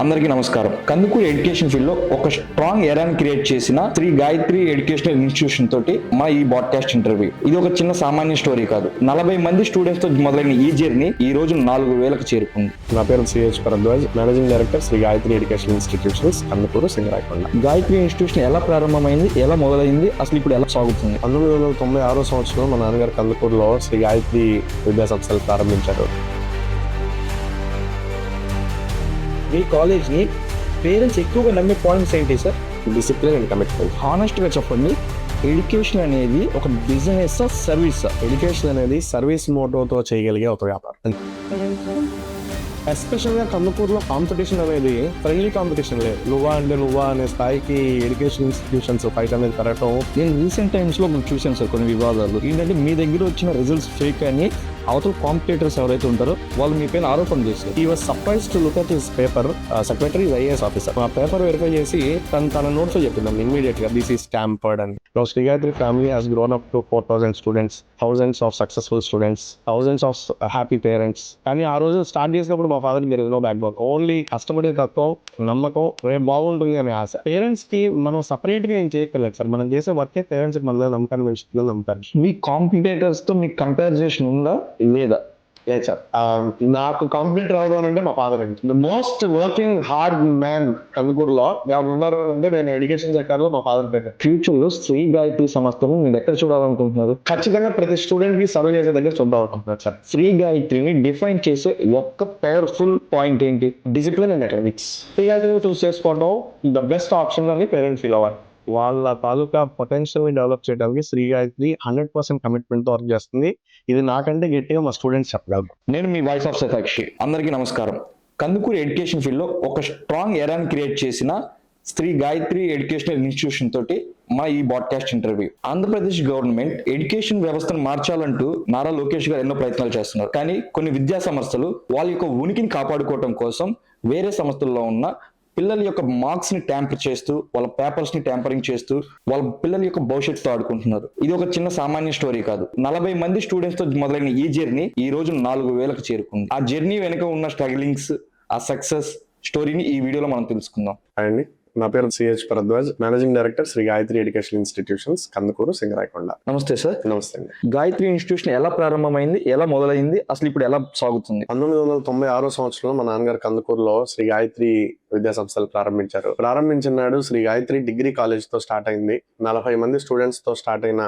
అందరికీ నమస్కారం. Kandukur education field లో ఒక స్ట్రాంగ్ ఎరాన్ క్రియేట్ చేసిన శ్రీ గాయత్రి ఎడ్యుకేషనల్ ఇన్స్టిట్యూషన్ తోటి మా ఈ బాడ్కాస్ట్ ఇంటర్వ్యూ. ఇది ఒక చిన్న సామాన్య స్టోరీ కాదు. 40 మంది స్టూడెంట్స్ తో మొదలైన ఈ జర్నీ ఈ రోజు 4000కు చేరుకుంది. నా పేరు CH Bharadwaj, managing director Sri Gayatri educational institutions Kandukur, Singarayakonda. Gayatri institution ఎలా ప్రారంభమైంది, ఎలా మొదలైంది, అసలు ఇప్పుడు ఎలా సాగుతుంది? 1996 సంవత్సరంలో మా నాన్నగారు కందుకూరులో శ్రీ గాయత్రి విద్యా సంస్థలు ప్రారంభించారు. మీ కాలేజ్ ని పేరెంట్స్ ఎక్కువగా నమ్మే పాయింట్స్ ఏంటి sir? Discipline and commitment. Honest గా చెప్పండి, ఎడ్యుకేషన్ అనేది ఒక బిజినెస్ సర్వీస్? ఎడ్యుకేషన్ అనేది సర్వీస్ మోటోతో చేయగలిగే ఒక వ్యాపారం. ఎస్పెషల్గా కందుకూరులో కాంపిటీషన్ అనేది ఫ్రెండ్లీ కాంపిటీషన్ లేదు. నువ్వా అనే స్థాయికి ఎడ్యుకేషన్ ఇన్స్టిట్యూషన్స్ ఫైట్ అనేది పెరగటం. నేను రీసెంట్ టైమ్స్ లో చూసాను సార్ కొన్ని వివాదాలు. ఏంటంటే మీ దగ్గర వచ్చిన రిజల్ట్స్ ఫేక్ అని అవతల కాంపిటేటర్స్ ఎవరైతే ఉంటారో వాళ్ళు మీ పైన ఆరోపణ చేస్తారు. He was surprise to look at his paper. Secretary IAS officer ఆ పేపర్ వెరిఫై చేసి తన నోట్స్ లో చెప్పిందాం ఇమీడియట్ గా దిస్ ఈస్ స్టాంపర్డ్ అని. Sri Gayatri family has grown up to 4000 students, thousands of successful students, thousands of happy parents. కానీ ఆ రోజు స్టార్ట్ చేసినప్పుడు మా father there is no backbone, only కష్టపడే తత్వం, నమ్మకం, రేపు బాగుంటుంది అనే ఆశ. పేరెంట్స్ కి మనం సపరేట్ గా ఏం చేయగలేదు సార్. మనం చేసే వర్కే పేరెంట్స్ కి మళ్ళీ నమ్మకాన్ని పెంచుతుందో నమ్ముతారు. మీ కాంపిటేటర్స్ తో మీకు కంపారిజేషన్ ఉందా లేదా? సార్ నాకు కంప్లీట్ రావడం అంటే మా ఫాదర్ అండి. The most working hard man కందుకూరులో ఎవరు ఉన్నారు అంటే నేను ఎడ్యుకేషన్ సెక్టార్లో మా ఫాదర్ పేరు. ఫ్యూచర్ లో శ్రీ గాయత్రి సంస్థను మీరు ఎక్కడ చూడాలనుకుంటున్నారు? ఖచ్చితంగా ప్రతి స్టూడెంట్ కి సర్వ్ చేసే దగ్గర చూద్దాం అనుకుంటున్నారు సార్. శ్రీ గాయత్రిని డిఫైన్ చేసే ఒక్క పవర్ఫుల్ పాయింట్ ఏంటి? Discipline and academics. శ్రీ గాయత్రిని చూస్ చేసుకోవడం ద బెస్ట్ ఆప్షన్ అని పేరెంట్స్ ఫీల్ అవ్వాలి. వాళ్ళ తాలూకా పొటెన్షియల్ డెవలప్ చేయడానికి శ్రీ గాయత్రి 100% కమిట్మెంట్ తో వర్క్ చేస్తుంది. ఇది నాకంటే గట్టిగా మా స్టూడెంట్స్ చెప్పగలరు. నేను మీ వాయిస్ ఆఫ్ సాక్షి. అందరికీ నమస్కారం. కందుకూరు ఎడ్యుకేషన్ ఫీల్డ్ లో ఒక స్ట్రాంగ్ ఎరాన్ క్రియేట్ చేసిన శ్రీ గాయత్రి ఎడ్యుకేషనల్ ఇన్స్టిట్యూషన్ తోటి మా ఈ podcast interview. Andhra Pradesh government education వ్యవస్థను మార్చాలంటూ నారా లోకేష్ గారు ఎన్నో ప్రయత్నాలు చేస్తున్నారు. కానీ కొన్ని విద్యా సంస్థలు వాళ్ళ యొక్క ఉనికిని కాపాడుకోవడం కోసం వేరే సంస్థల్లో ఉన్న పిల్లల యొక్క మార్క్స్ ని ట్యాంపర్ చేస్తూ, వాళ్ళ పేపర్స్ ని ట్యాంపరింగ్ చేస్తూ, వాళ్ళ పిల్లల యొక్క భవిష్యత్తుతో ఆడుకుంటున్నారు. ఇది ఒక చిన్న సామాన్య స్టోరీ కాదు. 40 మంది స్టూడెంట్స్ తో మొదలైన ఈ జర్నీ ఈ రోజు 4000కు చేరుకుంది. ఆ జర్నీ వెనుక ఉన్న స్ట్రగ్లింగ్స్, ఆ సక్సెస్ స్టోరీని ఈ వీడియోలో మనం తెలుసుకుందాం. అండి, నా పేరు CH Bharadwaj, managing director Sri Gayatri education institutions Kandukur, Singarayakonda. నమస్తే సార్. నమస్తే అండి. గాయత్రి ఇన్స్టిట్యూషన్ ఎలా ప్రారంభమైంది, ఎలా మొదలైంది, అసలు ఇప్పుడు ఎలా సాగుతుంది? 1996 సంవత్సరంలో మా నాన్నగారు కందుకూరులో శ్రీ గాయత్రి విద్యా సంస్థలు ప్రారంభించిన నాడు శ్రీ గాయత్రి డిగ్రీ కాలేజ్ తో స్టార్ట్ అయింది. 40 మంది స్టూడెంట్స్ తో స్టార్ట్ అయిన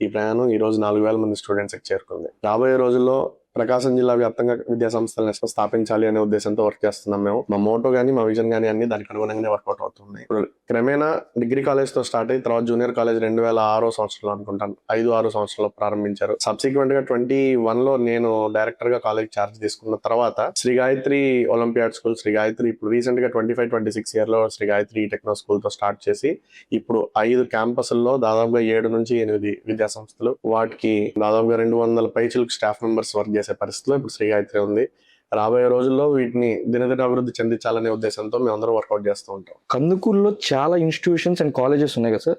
ఈ ప్రయాణం ఈ రోజు 4000 మంది స్టూడెంట్స్ కి చేరుకుంది. రాబోయే రోజుల్లో ప్రకాశం జిల్లా వ్యాప్తంగా విద్యా సంస్థలను స్థాపించాలి అనే ఉద్దేశంతో వర్క్ చేస్తున్నాం మేము. మా మోటో గానీ, మా విజన్ గానీ అన్ని దానికి అనుగుణంగానే వర్కౌట్ అవుతుంది. ఇప్పుడు క్రమేణా డిగ్రీ కాలేజ్ తో స్టార్ట్ అయ్యి తర్వాత జూనియర్ కాలేజ్ 2006 సంవత్సరంలో అనుకుంటాను, 5-6 సంవత్సరంలో ప్రారంభించారు. సబ్సిక్వెంట్ గా 21 లో నేను డైరెక్టర్ గా కాలేజ్ ఛార్జ్ తీసుకున్న తర్వాత శ్రీ గాయత్రి ఒలింపియాడ్ స్కూల్, శ్రీ గాయత్రి ఇప్పుడు రీసెంట్ గా 25-26 ఇయర్ లో శ్రీ గాయత్రి టెక్నో స్కూల్ తో స్టార్ట్ చేసి ఇప్పుడు 5 క్యాంపస్ల్లో దాదాపుగా 7 నుంచి 8 విద్యా సంస్థలు, వాటికి దాదాపుగా 200 పైచిలకు స్టాఫ్ మెంబర్స్ వర్క్ చేసే పరిస్థితిలో ఇప్పుడు శ్రీ గాయత్రి ఉంది. రాబోయే రోజుల్లో వీటిని దినదిన అభివృద్ధి చెందించాలనే ఉద్దేశంతో మేము అందరం వర్కౌట్ చేస్తూ ఉంటాం. కందుకూరులో చాలా ఇన్స్టిట్యూషన్స్ అండ్ కాలేజెస్ ఉన్నాయి కదా సార్.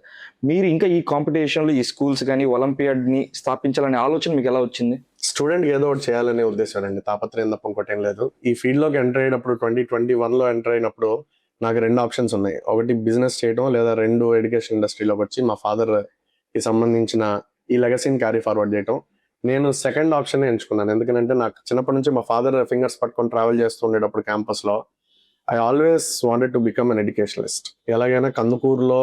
మీరు ఇంకా ఈ కాంపిటీషన్లో ఈ స్కూల్స్ కానీ ఒలింపియాడ్ ని స్థాపించాలనే ఆలోచన మీకు ఎలా వచ్చింది? స్టూడెంట్ ఏదో ఒకటి చేయాలనే ఉద్దేశం అండి, తాపత్రయం తప్ప ఇంకోటేం లేదు. ఈ ఫీల్డ్ లోకి ఎంటర్ అయినప్పుడు 2021 లో ఎంటర్ అయినప్పుడు నాకు 2 ఆప్షన్స్ ఉన్నాయి. ఒకటి బిజినెస్ చేయడం, లేదా 2 ఎడ్యుకేషన్ ఇండస్ట్రీలోకి వచ్చి మా ఫాదర్ కి సంబంధించిన ఈ లెగసీని క్యారీ ఫార్వర్డ్ చేయడం. నేను సెకండ్ ఆప్షన్ ఎంచుకున్నాను. ఎందుకంటే నాకు చిన్నప్పటి నుంచి మా ఫాదర్ ఫింగర్స్ పట్టుకొని ట్రావెల్ చేస్తూ ఉండేటప్పుడు క్యాంపస్ లో I always wanted to become an educationalist. ఎలాగైనా కందుకూరులో,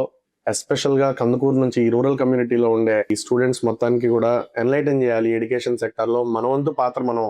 ఎస్పెషల్ గా కందుకూరు నుంచి ఈ రూరల్ కమ్యూనిటీలో ఉండే ఈ స్టూడెంట్స్ మొత్తానికి కూడా ఎన్లైటన్ చేయాలి, ఎడ్యుకేషన్ సెక్టర్ లో మన వంతు పాత్ర మనం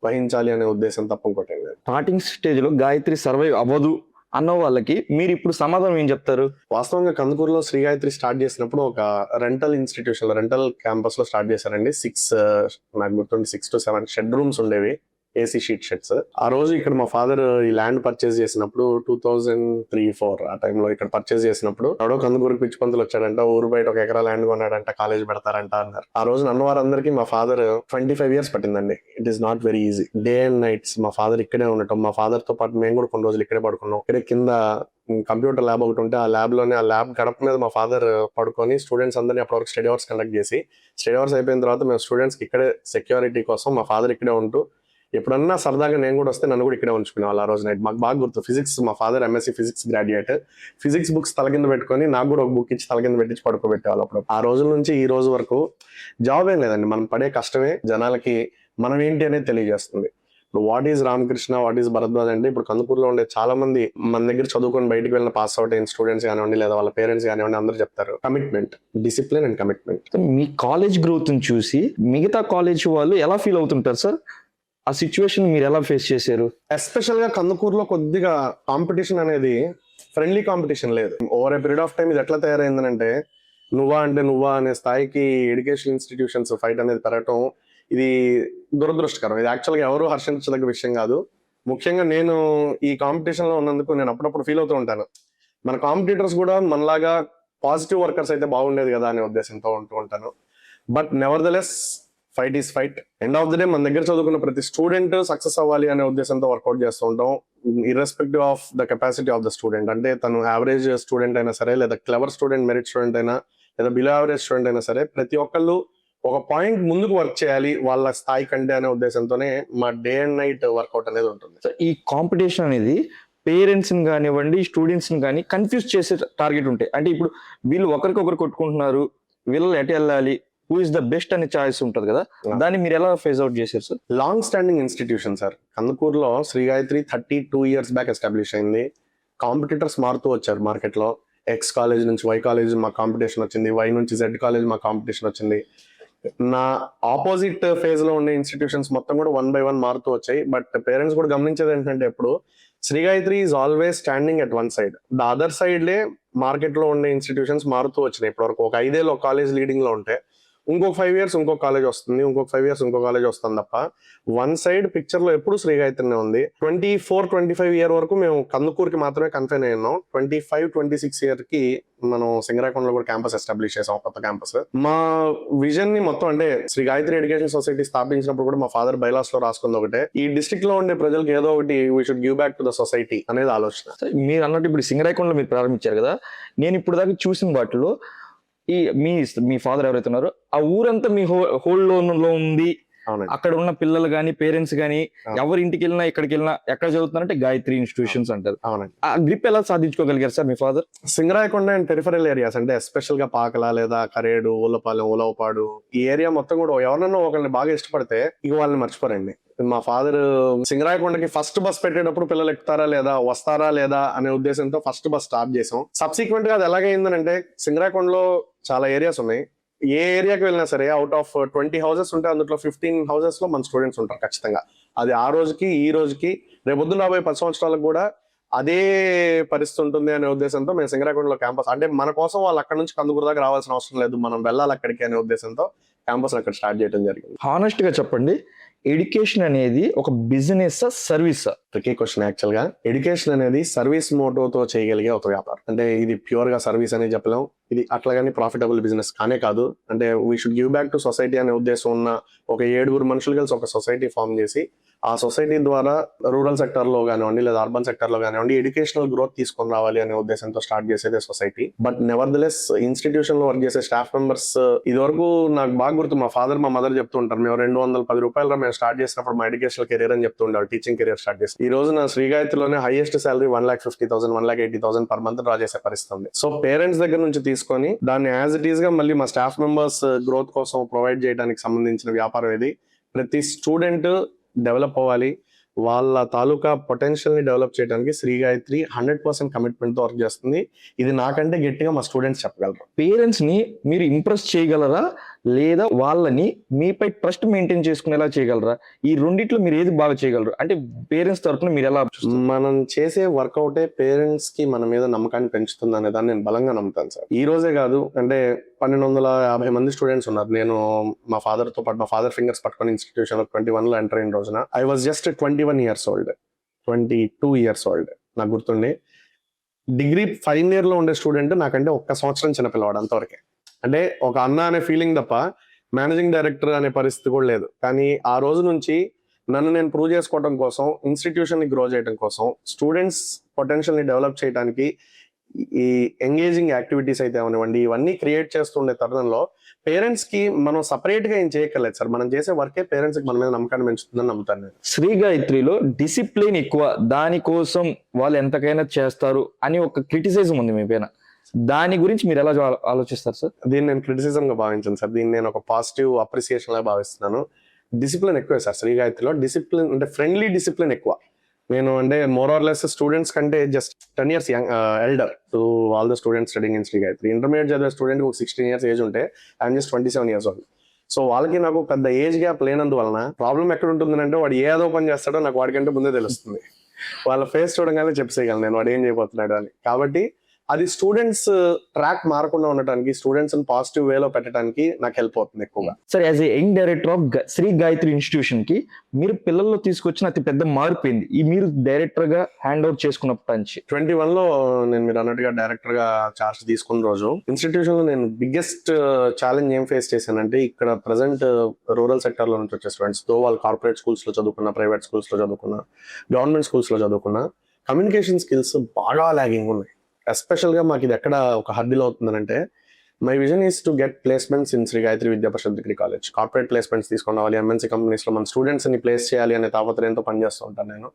వహించాలి అనే ఉద్దేశం తప్ప ఇంకోటి లేదు. స్టార్టింగ్ స్టేజ్ లో గాయత్రి సర్వైవ్ అవ్వదు అన్న వాళ్ళకి మీరు ఇప్పుడు సమాధానం ఏం చెప్తారు? వాస్తవంగా కందుకూరులో శ్రీ గాయత్రి స్టార్ట్ చేసినప్పుడు ఒక రెంటల్ ఇన్స్టిట్యూషన్ లో, రెంటల్ క్యాంపస్ లో స్టార్ట్ చేశారండి. 6 to 7 షెడ్ రూమ్స్ ఉండేవి, ఏసీ షీట్ షెడ్స్. ఆ రోజు ఇక్కడ మా ఫాదర్ ఈ ల్యాండ్ పర్చేస్ చేసినప్పుడు 2003-4 ఆ టైంలో ఇక్కడ పర్చేస్ చేసినప్పుడు ఎవడో కందుకూరుకి పిచ్చి పంతులు వచ్చాడంట, ఊరు బయట 1 ఎకరా ల్యాండ్ కొన్నాడంట, కాలేజ్ పెడతారంట అన్నారు. ఆ రోజు నన్ను వారందరికీ మా ఫాదర్ 25 years పట్టిందండి. It is not very easy. Day and nights మా ఫాదర్ ఇక్కడే ఉండటం, మా ఫాదర్ తో పాటు మేము కూడా కొన్ని రోజులు ఇక్కడే పడుకున్నాం. ఇక్కడే కింద కంప్యూటర్ ల్యాబ్ ఒకటి ఉంటే ఆ ల్యాబ్ గడప మీద మా ఫాదర్ పడుకొని స్టూడెంట్స్ అందరినీ అప్పటివరకు స్టడీ అవర్స్ కండక్ట్ చేసి, స్టడీ అవర్స్ అయిపోయిన తర్వాత మేము స్టూడెంట్స్ కి ఇక్కడే సెక్యూరిటీ కోసం మా ఫాదర్ ఇక్కడే ఉంటూ ఎప్పుడన్నా సరదాగా నేను కూడా వస్తే నన్ను కూడా ఇక్కడే ఉంచుకునే వాళ్ళు ఆ రోజు నైట్. మాకు బాగా గుర్తు, ఫిజిక్స్, మా father MSc physics graduate, physics books తల కింద పెట్టుకొని నాకు కూడా ఒక బుక్ ఇచ్చి తల కింద పెట్టించి పడుకోబెట్టేవాళ్ళు. అప్పుడు ఆ రోజుల నుంచి ఈ రోజు వరకు జాబ్ ఏం లేదండి, మనం పడే కష్టమే జనాలకి మనం ఏంటి అనేది తెలియజేస్తుంది. ఇప్పుడు what is Ramakrishna, what is Bharadwaj అంటే ఇప్పుడు కందుకూరులో ఉండే చాలా మంది మన దగ్గర చదువుకొని బయటకు వెళ్ళిన పాస్ అవుట్ అయిన స్టూడెంట్స్ కానివ్వండి, లేదా వాళ్ళ పేరెంట్స్ కానివ్వండి, అందరూ చెప్తారు commitment, discipline and commitment. Me college growth ని చూసి మిగతా కాలేజ్ వాళ్ళు ఎలా ఫీల్ అవుతుంటారు సార్? ఆ సిచ్యువేషన్ మీరు ఎలా ఫేస్ చేశారు? ఎస్పెషల్ గా కందుకూరులో కొద్దిగా కాంపిటీషన్ అనేది ఫ్రెండ్లీ కాంపిటీషన్ లేదు. Over a period of time ఇది ఎట్లా తయారైందంటే నువ్వా అంటే నువ్వా అనే స్థాయికి ఎడ్యుకేషన్ ఇన్స్టిట్యూషన్స్ ఫైట్ అనేది పెరగటం, ఇది దురదృష్టకరం. ఇది యాక్చువల్గా ఎవరు హర్షించదగ్గ విషయం కాదు. ముఖ్యంగా నేను ఈ కాంపిటీషన్ లో ఉన్నందుకు నేను అప్పుడప్పుడు ఫీల్ అవుతూ ఉంటాను, మన కాంపిటీటర్స్ కూడా మనలాగా పాజిటివ్ వర్కర్స్ అయితే బాగుండేది కదా అనే ఉద్దేశంతో ఉంటూ ఉంటాను. But never the less fight is fight. End of the day మన దగ్గర చదువుకున్న ప్రతి స్టూడెంట్ సక్సెస్ అవ్వాలి అనే ఉద్దేశంతో వర్కౌట్ చేస్తూ ఉంటాం, irrespective of the capacity of the student. అంటే తను యావరేజ్ స్టూడెంట్ అయినా సరే, లేదా క్లెవర్ స్టూడెంట్, మెరిట్ స్టూడెంట్ అయినా, లేదా బిలో యావరేజ్ స్టూడెంట్ అయినా సరే, ప్రతి ఒక్కళ్ళు ఒక పాయింట్ ముందుకు వర్క్ చేయాలి వాళ్ళ స్థాయి కంటే అనే ఉద్దేశంతోనే మా డే అండ్ నైట్ వర్కౌట్ అనేది ఉంటుంది. సో ఈ కాంపిటీషన్ అనేది పేరెంట్స్ ని కానివ్వండి, స్టూడెంట్స్ ని కానీ కన్ఫ్యూజ్ చేసే టార్గెట్ ఉంటాయి. అంటే ఇప్పుడు వీళ్ళు ఒకరికొకరు కొట్టుకుంటున్నారు, వీళ్ళు ఎటు వెళ్ళాలి, హూ ఇస్ ద బెస్ట్ అనే చాయిస్ ఉంటుంది కదా, దాన్ని మీరు ఎలా ఫేస్ అవుట్ చేశారు sir? Long standing institution sir. కందుకూరులో Shri Gayatri 32 years back establish అయింది. కాంపిటీటర్స్ మారుతూ వచ్చారు మార్కెట్ లో. ఎక్స్ కాలేజ్ నుంచి వై కాలేజ్ మా కాంపిటీషన్ వచ్చింది, వై నుంచి జెడ్ కాలేజ్ మా కాంపిటీషన్ వచ్చింది. నా ఆపోజిట్ ఫేజ్ లో ఉండే ఇన్స్టిట్యూషన్స్ మొత్తం కూడా 1 by 1 మారుతూ వచ్చాయి. బట్ పేరెంట్స్ కూడా గమనించేది ఏంటంటే ఎప్పుడు Sri Gayatri is always standing at one side. The other side లే మార్కెట్ లో ఉండే ఇన్స్టిట్యూషన్స్ మారుతూ వచ్చినాయి. ఇప్పటివరకు ఒక 5 ఏళ్ళు ఒక కాలేజ్ లీడింగ్ లో ఉంటే ఇంకొక 5 years ఇంకో కాలేజ్ వస్తుంది, ఇంకొక 5 years ఇంకో కాలేజ్ వస్తుంది తప్ప వన్ సైడ్ పిక్చర్ లో ఎప్పుడు శ్రీ గాయత్రినే ఉంది. 24-25 year వరకు మేము కందుకూరుకి మాత్రమే కన్ఫైన్ అయ్యాం. 25-26 year కి మనం సింగరాకొండలో కూడా క్యాంపస్ ఎస్టాబ్లిష్ చేసాం, కొత్త క్యాంపస్. మా విజన్ ని మొత్తం అంటే శ్రీ గాయత్రి ఎడ్యుకేషన్ సొసైటీ స్థాపించినప్పుడు కూడా మా ఫాదర్ బైలాస్ లో రాసుకుంది ఒకటే, ఈ డిస్ట్రిక్ట్ లో ఉండే ప్రజలకు ఏదో ఒకటి we should give back to the society అనేది ఆలోచన. మీరు అన్నట్టు ఇప్పుడు సింగరాకొండలో మీరు ప్రారంభించారు కదా, నేను ఇప్పుడు దాకా చూసిన వాటిలో ఈ మీ ఫాదర్ ఎవరైతే ఉన్నారో ఆ ఊరంతా మీ హోల్డ్ లో ఉంది. అక్కడ ఉన్న పిల్లలు గానీ, పేరెంట్స్ గానీ ఎవరి ఇంటికి వెళ్ళినా, ఎక్కడికి వెళ్ళినా, ఎక్కడ చదువుతున్నారంటే గాయత్రి ఇన్స్టిట్యూషన్స్ అంటారు. ఆ గ్రిప్ ఎలా సాధించుకోగలిగారు సార్ మీ father? Singarayakonda and peripheral areas అంటే ఎస్పెషల్ గా పాకల, లేదా కరేడు, ఊలపాలెం, ఉలవపాడు, ఈ ఏరియా మొత్తం కూడా ఎవరన్నా ఒకరిని బాగా ఇష్టపడితే ఇక వాళ్ళని మర్చిపోరండి. మా ఫాదర్ సింగరాయకొండకి ఫస్ట్ బస్ పెట్టేటప్పుడు పిల్లలు ఎక్కుతారా లేదా, వస్తారా లేదా అనే ఉద్దేశంతో ఫస్ట్ బస్ స్టార్ట్ చేసాం. సబ్సిక్వెంట్ గా అది ఎలాగైందంటే సింగరాయకొండలో చాలా ఏరియాస్ ఉన్నాయి. ఏ ఏరియాకి వెళ్ళినా సరే అవుట్ ఆఫ్ 20 houses ఉంటే అందులో 15 houses లో మన స్టూడెంట్స్ ఉంటారు ఖచ్చితంగా. అది ఆ రోజుకి ఈ రోజుకి రేపొద్దున 10 సంవత్సరాలకు కూడా అదే పరిస్థితి ఉంటుంది అనే ఉద్దేశంతో మేము సింగరాకొండలో క్యాంపస్, అంటే మన కోసం వాళ్ళు అక్కడ నుంచి కందుకూరు దాకా రావాల్సిన అవసరం లేదు, మనం వెళ్ళాలి అక్కడికి అనే ఉద్దేశంతో క్యాంపస్ అక్కడ స్టార్ట్ చేయడం జరిగింది. హానెస్ట్ గా చెప్పండి, ఎడ్యుకేషన్ అనేది ఒక business service? Tricky question. Actual గా ఎడ్యుకేషన్ అనేది సర్వీస్ మోటోతో చేయగలిగే ఒక వ్యాపారం. అంటే ఇది ప్యూర్ గా సర్వీస్ అని చెప్పలేం, ఇది అట్లాగని ప్రాఫిటబుల్ బిజినెస్ కానే కాదు. అంటే we should give back to society అనే ఉద్దేశం ఉన్న ఒక 7 మనుషులు కలిసి ఒక సొసైటీ ఫామ్ చేసి ఆ సొసైటీ ద్వారా రూరల్ సెక్టర్ లో కానివ్వండి, లేదా అర్బన్ సెక్టర్ లో కానివ్వండి, ఎడ్యుకేషనల్ గ్రోత్ తీసుకొని రావాలి అనే ఉద్దేశంతో స్టార్ట్ చేసేదే society. But never the less institution లో వర్క్ చేసే స్టాఫ్ మెంబర్స్ ఇది వరకు నాకు బాగా గుర్తు, మా ఫాదర్ మా మదర్ చెప్తూ ఉంటారు, మేము 210 రూపాయలు మేము స్టార్ట్ చేసినప్పుడు మా ఎడ్యుకేషనల్ కెరీర్ అని చెప్తూ ఉంటారు, టీచింగ్ కెరీర్ స్టార్ట్ చేసి. ఈ రోజు నా శ్రీ గాయత్రిలోనే highest salary 1,50,000 1,80,000 per month draw చేసే పరిస్థితి ఉంది. సో పేరెంట్స్ దగ్గర నుంచి తీసుకొని దాన్ని యాజ్ ఇట్ ఈస్ గా మళ్ళీ మా స్టాఫ్ మెంబర్స్ గ్రోత్ కోసం ప్రొవైడ్ చేయడానికి సంబంధించిన వ్యాపారం ఇది. ప్రతి స్టూడెంట్ డెవలప్ అవ్వాలి, వాళ్ళ తాలూకా పొటెన్షియల్ ని డెవలప్ చేయడానికి శ్రీ గాయత్రి 100% కమిట్మెంట్ తో వర్క్ చేస్తుంది. ఇది నాకంటే గట్టిగా మా స్టూడెంట్స్ చెప్పగలరు. పేరెంట్స్ ని మీరు ఇంప్రెస్ చేయగలరా, లేదా వాళ్ళని మీపై ట్రస్ట్ మెయింటైన్ చేసుకునేలా చేయగలరా? ఈ రెండిట్లో మీరు ఏది బాగా చేయగలరు? అంటే పేరెంట్స్ తరఫున మీరు ఎలా? మనం చేసే వర్కౌటే పేరెంట్స్ కి మన మీద నమ్మకాన్ని పెంచుతుంది అనే దాన్ని నేను బలంగా నమ్ముతాను సార్. ఈ రోజే కాదు, అంటే 1250 మంది స్టూడెంట్స్ ఉన్నారు. నేను మా ఫాదర్ తో పాటు, మా ఫాదర్ ఫింగర్స్ పట్టుకొని ఇన్స్టిట్యూషన్ లో 21 లో ఎంటర్ అయిన రోజున I was just 21 years old, 22 years old నాకు గుర్తుండి. డిగ్రీ ఫైనల్ ఇయర్ లో ఉండే స్టూడెంట్ నాకంటే 1 సంవత్సరం చిన్నపిల్లవాడు అంతవరకే. అంటే ఒక అన్న అనే ఫీలింగ్ తప్ప మేనేజింగ్ డైరెక్టర్ అనే పరిస్థితి కూడా లేదు. కానీ ఆ రోజు నుంచి నన్ను నేను ప్రూవ్ చేసుకోవడం కోసం, ఇన్స్టిట్యూషన్ ని గ్రో చేయడం కోసం, స్టూడెంట్స్ పొటెన్షియల్ ని డెవలప్ చేయడానికి ఈ ఎంగేజింగ్ యాక్టివిటీస్ అయితే అవనివ్వండి, ఇవన్నీ క్రియేట్ చేస్తుండే తరుణంలో పేరెంట్స్ కి మనం సపరేట్ గా ఏం చేయక్కర్లేదు సార్. మనం చేసే వర్కే పేరెంట్స్ కి మన మీద నమ్మకాన్ని పెంచుతుందని నమ్ముతాను నేను. శ్రీ గాయత్రిలో డిసిప్లిన్ ఎక్కువ, దానికోసం వాళ్ళు ఎంతకైనా చేస్తారు అని ఒక క్రిటిసిజం ఉంది మీ పైన. దాని గురించి మీరు ఎలా ఆలోచిస్తారు సార్? దీన్ని నేను క్రిటిసిజం గా భావించాను సార్. దీన్ని నేను ఒక పాజిటివ్ అప్రిసియేషన్ లా భావిస్తున్నాను. డిసిప్లిన్ ఎక్కువే సార్ శ్రీ గాయత్రిలో. డిసిప్లిన్ అంటే ఫ్రెండ్లీ డిసిప్లిన్ ఎక్కువ. నేను అంటే మోర్ ఆర్ లెస్ స్టూడెంట్స్ కంటే just 10 years elder to all the students studying in Shri Gayatri. Intermediate చదివే స్టూడెంట్ ఒక 16 years ఏజ్ ఉంటే I'm just 27 years old. So వాళ్ళకి నాకు పెద్ద ఏజ్ గ్యాప్ లేనందువలన ప్రాబ్లం ఎక్కడ ఉంటుందంటే వాడు ఏదో పని చేస్తాడో నాకు వాడికంటే ముందే తెలుస్తుంది. వాళ్ళ ఫేస్ చూడగానే చెప్పేయగలను నేను వాడు ఏం చేయబోతున్నాడు అని. కాబట్టి అది స్టూడెంట్స్ ట్రాక్ మారకుండా ఉండటానికి, స్టూడెంట్స్ పాజిటివ్ వేలో పెట్టడానికి నాకు హెల్ప్ అవుతుంది ఎక్కువగా. Sir, as a young director of Sri Gayatri institution కి మీరు పిల్లల్లో తీసుకొచ్చిన అతి పెద్ద మార్పు ఏంది ఈ మీరు డైరెక్టర్ గా హ్యాండ్ ఓవర్ చేసుకున్నప్పటి నుంచి? 21 లో నేను మీరు అన్నట్టుగా డైరెక్టర్ గా చార్జ్ తీసుకున్న రోజు ఇన్స్టిట్యూషన్ లో నేను బిగ్గెస్ట్ ఛాలెంజ్ ఏం ఫేస్ చేశానంటే, ఇక్కడ ప్రెసెంట్ రూరల్ సెక్టర్ లో నుంచి వచ్చే స్టూడెంట్స్ తో వాళ్ళు కార్పొరేట్ స్కూల్స్ లో చదువుకున్న, ప్రైవేట్ స్కూల్స్ లో చదువుకున్న, గవర్నమెంట్ స్కూల్స్ లో చదువుకున్న, కమ్యూనికేషన్ స్కిల్స్ బాగా లాగింగ్ ఉన్నాయి. ఎస్పెషల్ గా మాకు ఇది ఎక్కడ ఒక హద్దులో అవుతుందంటే, my vision is to get placements in Shri Gayatri Vidya Parishad degree college. Corporate placements తీసుకొని రావాలి, ఎంఎన్సీ కంపెనీస్ లో మన స్టూడెంట్స్ ని ప్లేస్ చేయాలి అనే తాపత్రయంతో పనిచేస్తూ ఉంటాను నేను.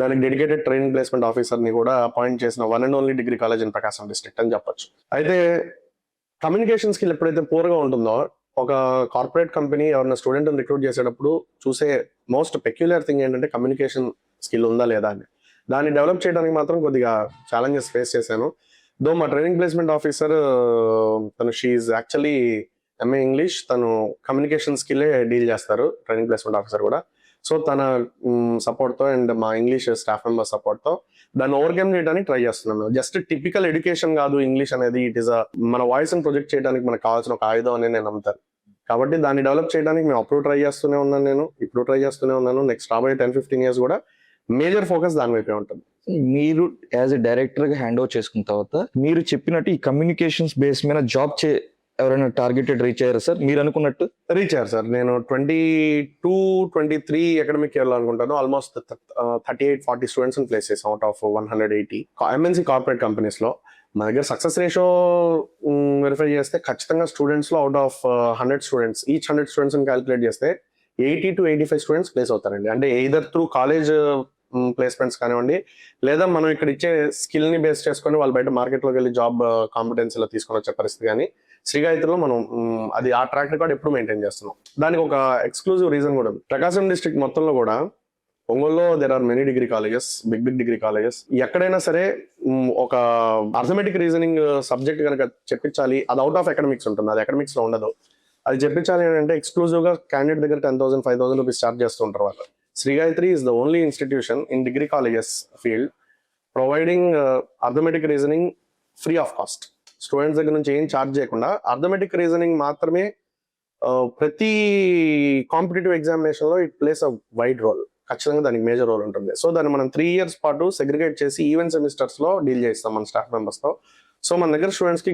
దానికి డెడికేటెడ్ ట్రైనింగ్ ప్లేస్మెంట్ ఆఫీసర్ ని కూడా అపాయింట్ చేసిన one and only degree college in Prakasam district అని చెప్పొచ్చు. అయితే కమ్యూనికేషన్ స్కిల్ ఎప్పుడైతే పూర్గా ఉంటుందో, ఒక కార్పొరేట్ కంపెనీ ఎవరైనా స్టూడెంట్ రిక్రూట్ చేసేటప్పుడు చూసే మోస్ట్ పెక్యులర్ థింగ్ ఏంటంటే కమ్యూనికేషన్ స్కిల్ ఉందా లేదా అని. దాన్ని డెవలప్ చేయడానికి మాత్రం కొద్దిగా ఛాలెంజెస్ ఫేస్ చేశాను. దో మా ట్రైనింగ్ ప్లేస్మెంట్ ఆఫీసర్ తను షీఈ్ యాక్చువల్లీ ఎంఏ ఇంగ్లీష్, తను కమ్యూనికేషన్ స్కిల్లే డీల్ చేస్తారు ట్రైనింగ్ ప్లేస్మెంట్ ఆఫీసర్ కూడా. సో తన సపోర్ట్తో అండ్ మా ఇంగ్లీష్ స్టాఫ్ మెంబర్ సపోర్ట్తో దాన్ని ఓవర్కమ్ చేయడానికి ట్రై చేస్తున్నాను. జస్ట్ టిపికల్ ఎడ్యుకేషన్ కాదు ఇంగ్లీష్ అనేది, ఇట్ ఈస్ మన వాయిస్ ని ప్రొజెక్ట్ చేయడానికి మనకు కావాల్సిన ఒక ఆయుధం అని నేను నమ్ముతాను. కాబట్టి దాన్ని డెవలప్ చేయడానికి మేము అప్పుడు ట్రై చేస్తూనే ఉన్నాను, నేను ఇప్పుడు ట్రై చేస్తూనే ఉన్నాను. నెక్స్ట్ రాబోయే 10-15 years కూడా మేజర్ ఫోకస్ దాని వైపే ఉంటుంది. మీరు యాజ్ ఎ డైరెక్టర్ గా హ్యాండ్ ఓవర్ చేసుకున్న తర్వాత మీరు చెప్పినట్టు ఈ కమ్యూనికేషన్స్ బేస్ మీద జాబ్ ఎవరైనా టార్గెటెడ్ రీచ్ అయ్యారా సార్? మీరు అనుకున్నట్టు రీచ్ అయ్యారు సార్. నేను 22-23 అకాడమిక్ ఇయర్ లో అనుకుంటాను ఆల్మోస్ట్ 38-40 స్టూడెంట్స్ ప్లేస్ చేసాం out of 180 MNC corporate companies లో. మా దగ్గర సక్సెస్ రేషియో వెరిఫై చేస్తే ఖచ్చితంగా స్టూడెంట్స్ లో out of 100 students, each 100 students calculate చేస్తే 80-85 స్టూడెంట్స్ ప్లేస్ అవుతారండి. అంటే ఎయిదర్ త్రూ కాలేజ్ ప్లేస్మెంట్స్ కానివ్వండి, లేదా మనం ఇక్కడ ఇచ్చే స్కిల్ ని బేస్ చేసుకొని వాళ్ళు బయట మార్కెట్ లోకి వెళ్ళి జాబ్ కాంపిటెన్సీలో తీసుకొని వచ్చే పరిస్థితి. కానీ శ్రీ గాయత్రిలో మనం అది ఆ ట్రాక్ రికార్డ్ ఎప్పుడు మెయింటైన్ చేస్తున్నాం. దానికి ఒక ఎక్స్క్లూజివ్ రీజన్ కూడా ఉంది. ప్రకాశం డిస్ట్రిక్ట్ మొత్తంలో కూడా ఒంగోలులో there are many degree colleges, big degree colleges. ఎక్కడైనా సరే ఒక అర్థమెటిక్ రీజనింగ్ సబ్జెక్ట్ కనుక చెప్పించాలి, అది అవుట్ ఆఫ్ ఎకడమిక్స్ ఉంటుంది, అది ఎకడమిక్స్ లో ఉండదు. అది చెప్పించాలి అంటే ఎక్స్క్లూజివ్ గా క్యాండిడేట్ దగ్గర 10,000-5,000 రూపీస్ చార్జ్ చేస్తుంటారు వాళ్ళు. Sri Gayatri is the only institution in degree colleges field providing arithmetic reasoning free of cost. Students దగ్గర నుంచి ఏం ఛార్జ్ చేయకుండా అర్థమెటిక్ రీజనింగ్ మాత్రమే ప్రతి కాంపిటేటివ్ ఎగ్జామినేషన్ లో it place a wide role. ఖచ్చితంగా దానికి మేజర్ రోల్ ఉంటుంది. సో దాన్ని మనం 3 years పాటు సెగ్రిగేట్ చేసి ఈవెన్ సెమిస్టర్స్ లో డీల్ చేస్తాం మన స్టాఫ్ మెంబర్స్ తో. సో మన దగ్గర స్టూడెంట్స్ కి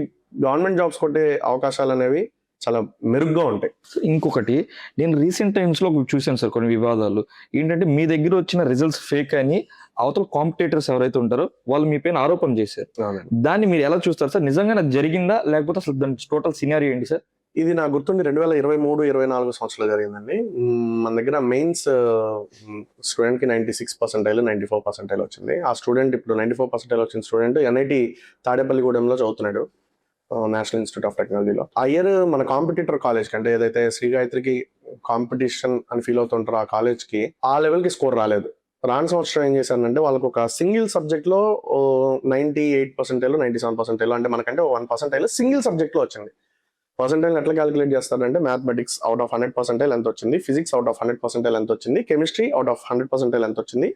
గవర్నమెంట్ జాబ్స్ కొట్టే అవకాశాలు అనేవి చాలా మెరుగ్గా ఉంటాయి. ఇంకొకటి, నేను రీసెంట్ టైమ్స్ లో చూసాను సార్ కొన్ని వివాదాలు ఏంటంటే, మీ దగ్గర వచ్చిన రిజల్ట్స్ ఫేక్ అని అవతల కాంపిటేటర్స్ ఎవరైతే ఉంటారో వాళ్ళు మీ పైన ఆరోపణ చేశారు. దాన్ని మీరు ఎలా చూస్తారు సార్? నిజంగా నాకు జరిగిందా, లేకపోతే అసలు దాని టోటల్ సినారియో ఏంటి సార్? ఇది నాకు గుర్తుండి 2023-24 సంవత్సరంలో జరిగిందండి. మన దగ్గర మెయిన్స్ స్టూడెంట్ కి 96%, 94% వచ్చింది. ఆ స్టూడెంట్ ఇప్పుడు 94% వచ్చిన స్టూడెంట్ NIT తాడేపల్లిగూడెంలో చదువుతున్నాడు, నేషనల్ ఇన్స్టిట్యూట్ ఆఫ్ టెక్నాలజీలో. ఆ ఇయర్ మన కాంపిటీటర్ కాలేజ్ కి, అంటే ఏదైతే శ్రీ గాయత్రికి కాంపిటీషన్ అని ఫీల్ అవుతుంటారో ఆ కాలేజ్ కి ఆ లెవెల్ కి స్కోర్ రాలేదు. రాని సంవత్సరం ఏం చేశానంటే, వాళ్ళకి ఒక సింగిల్ సబ్జెక్ట్ లో 98%, 97%, అంటే మనకంటే 1% సింగిల్ సబ్జెక్ట్ లో వచ్చింది. పర్సెంటైల్ ఎట్లా క్యాలిక్యులేట్ చేస్తారంటే, మ్యాథమెటిక్స్ అవుట్ ఆఫ్ 100% ఎంత వచ్చింది, ఫిజిక్స్ అవుట్ ఆఫ్ 100% ఎంత వచ్చింది, కెమిస్ట్రీ అవుట్ ఆఫ్ 100% ఎంత వచ్చింది,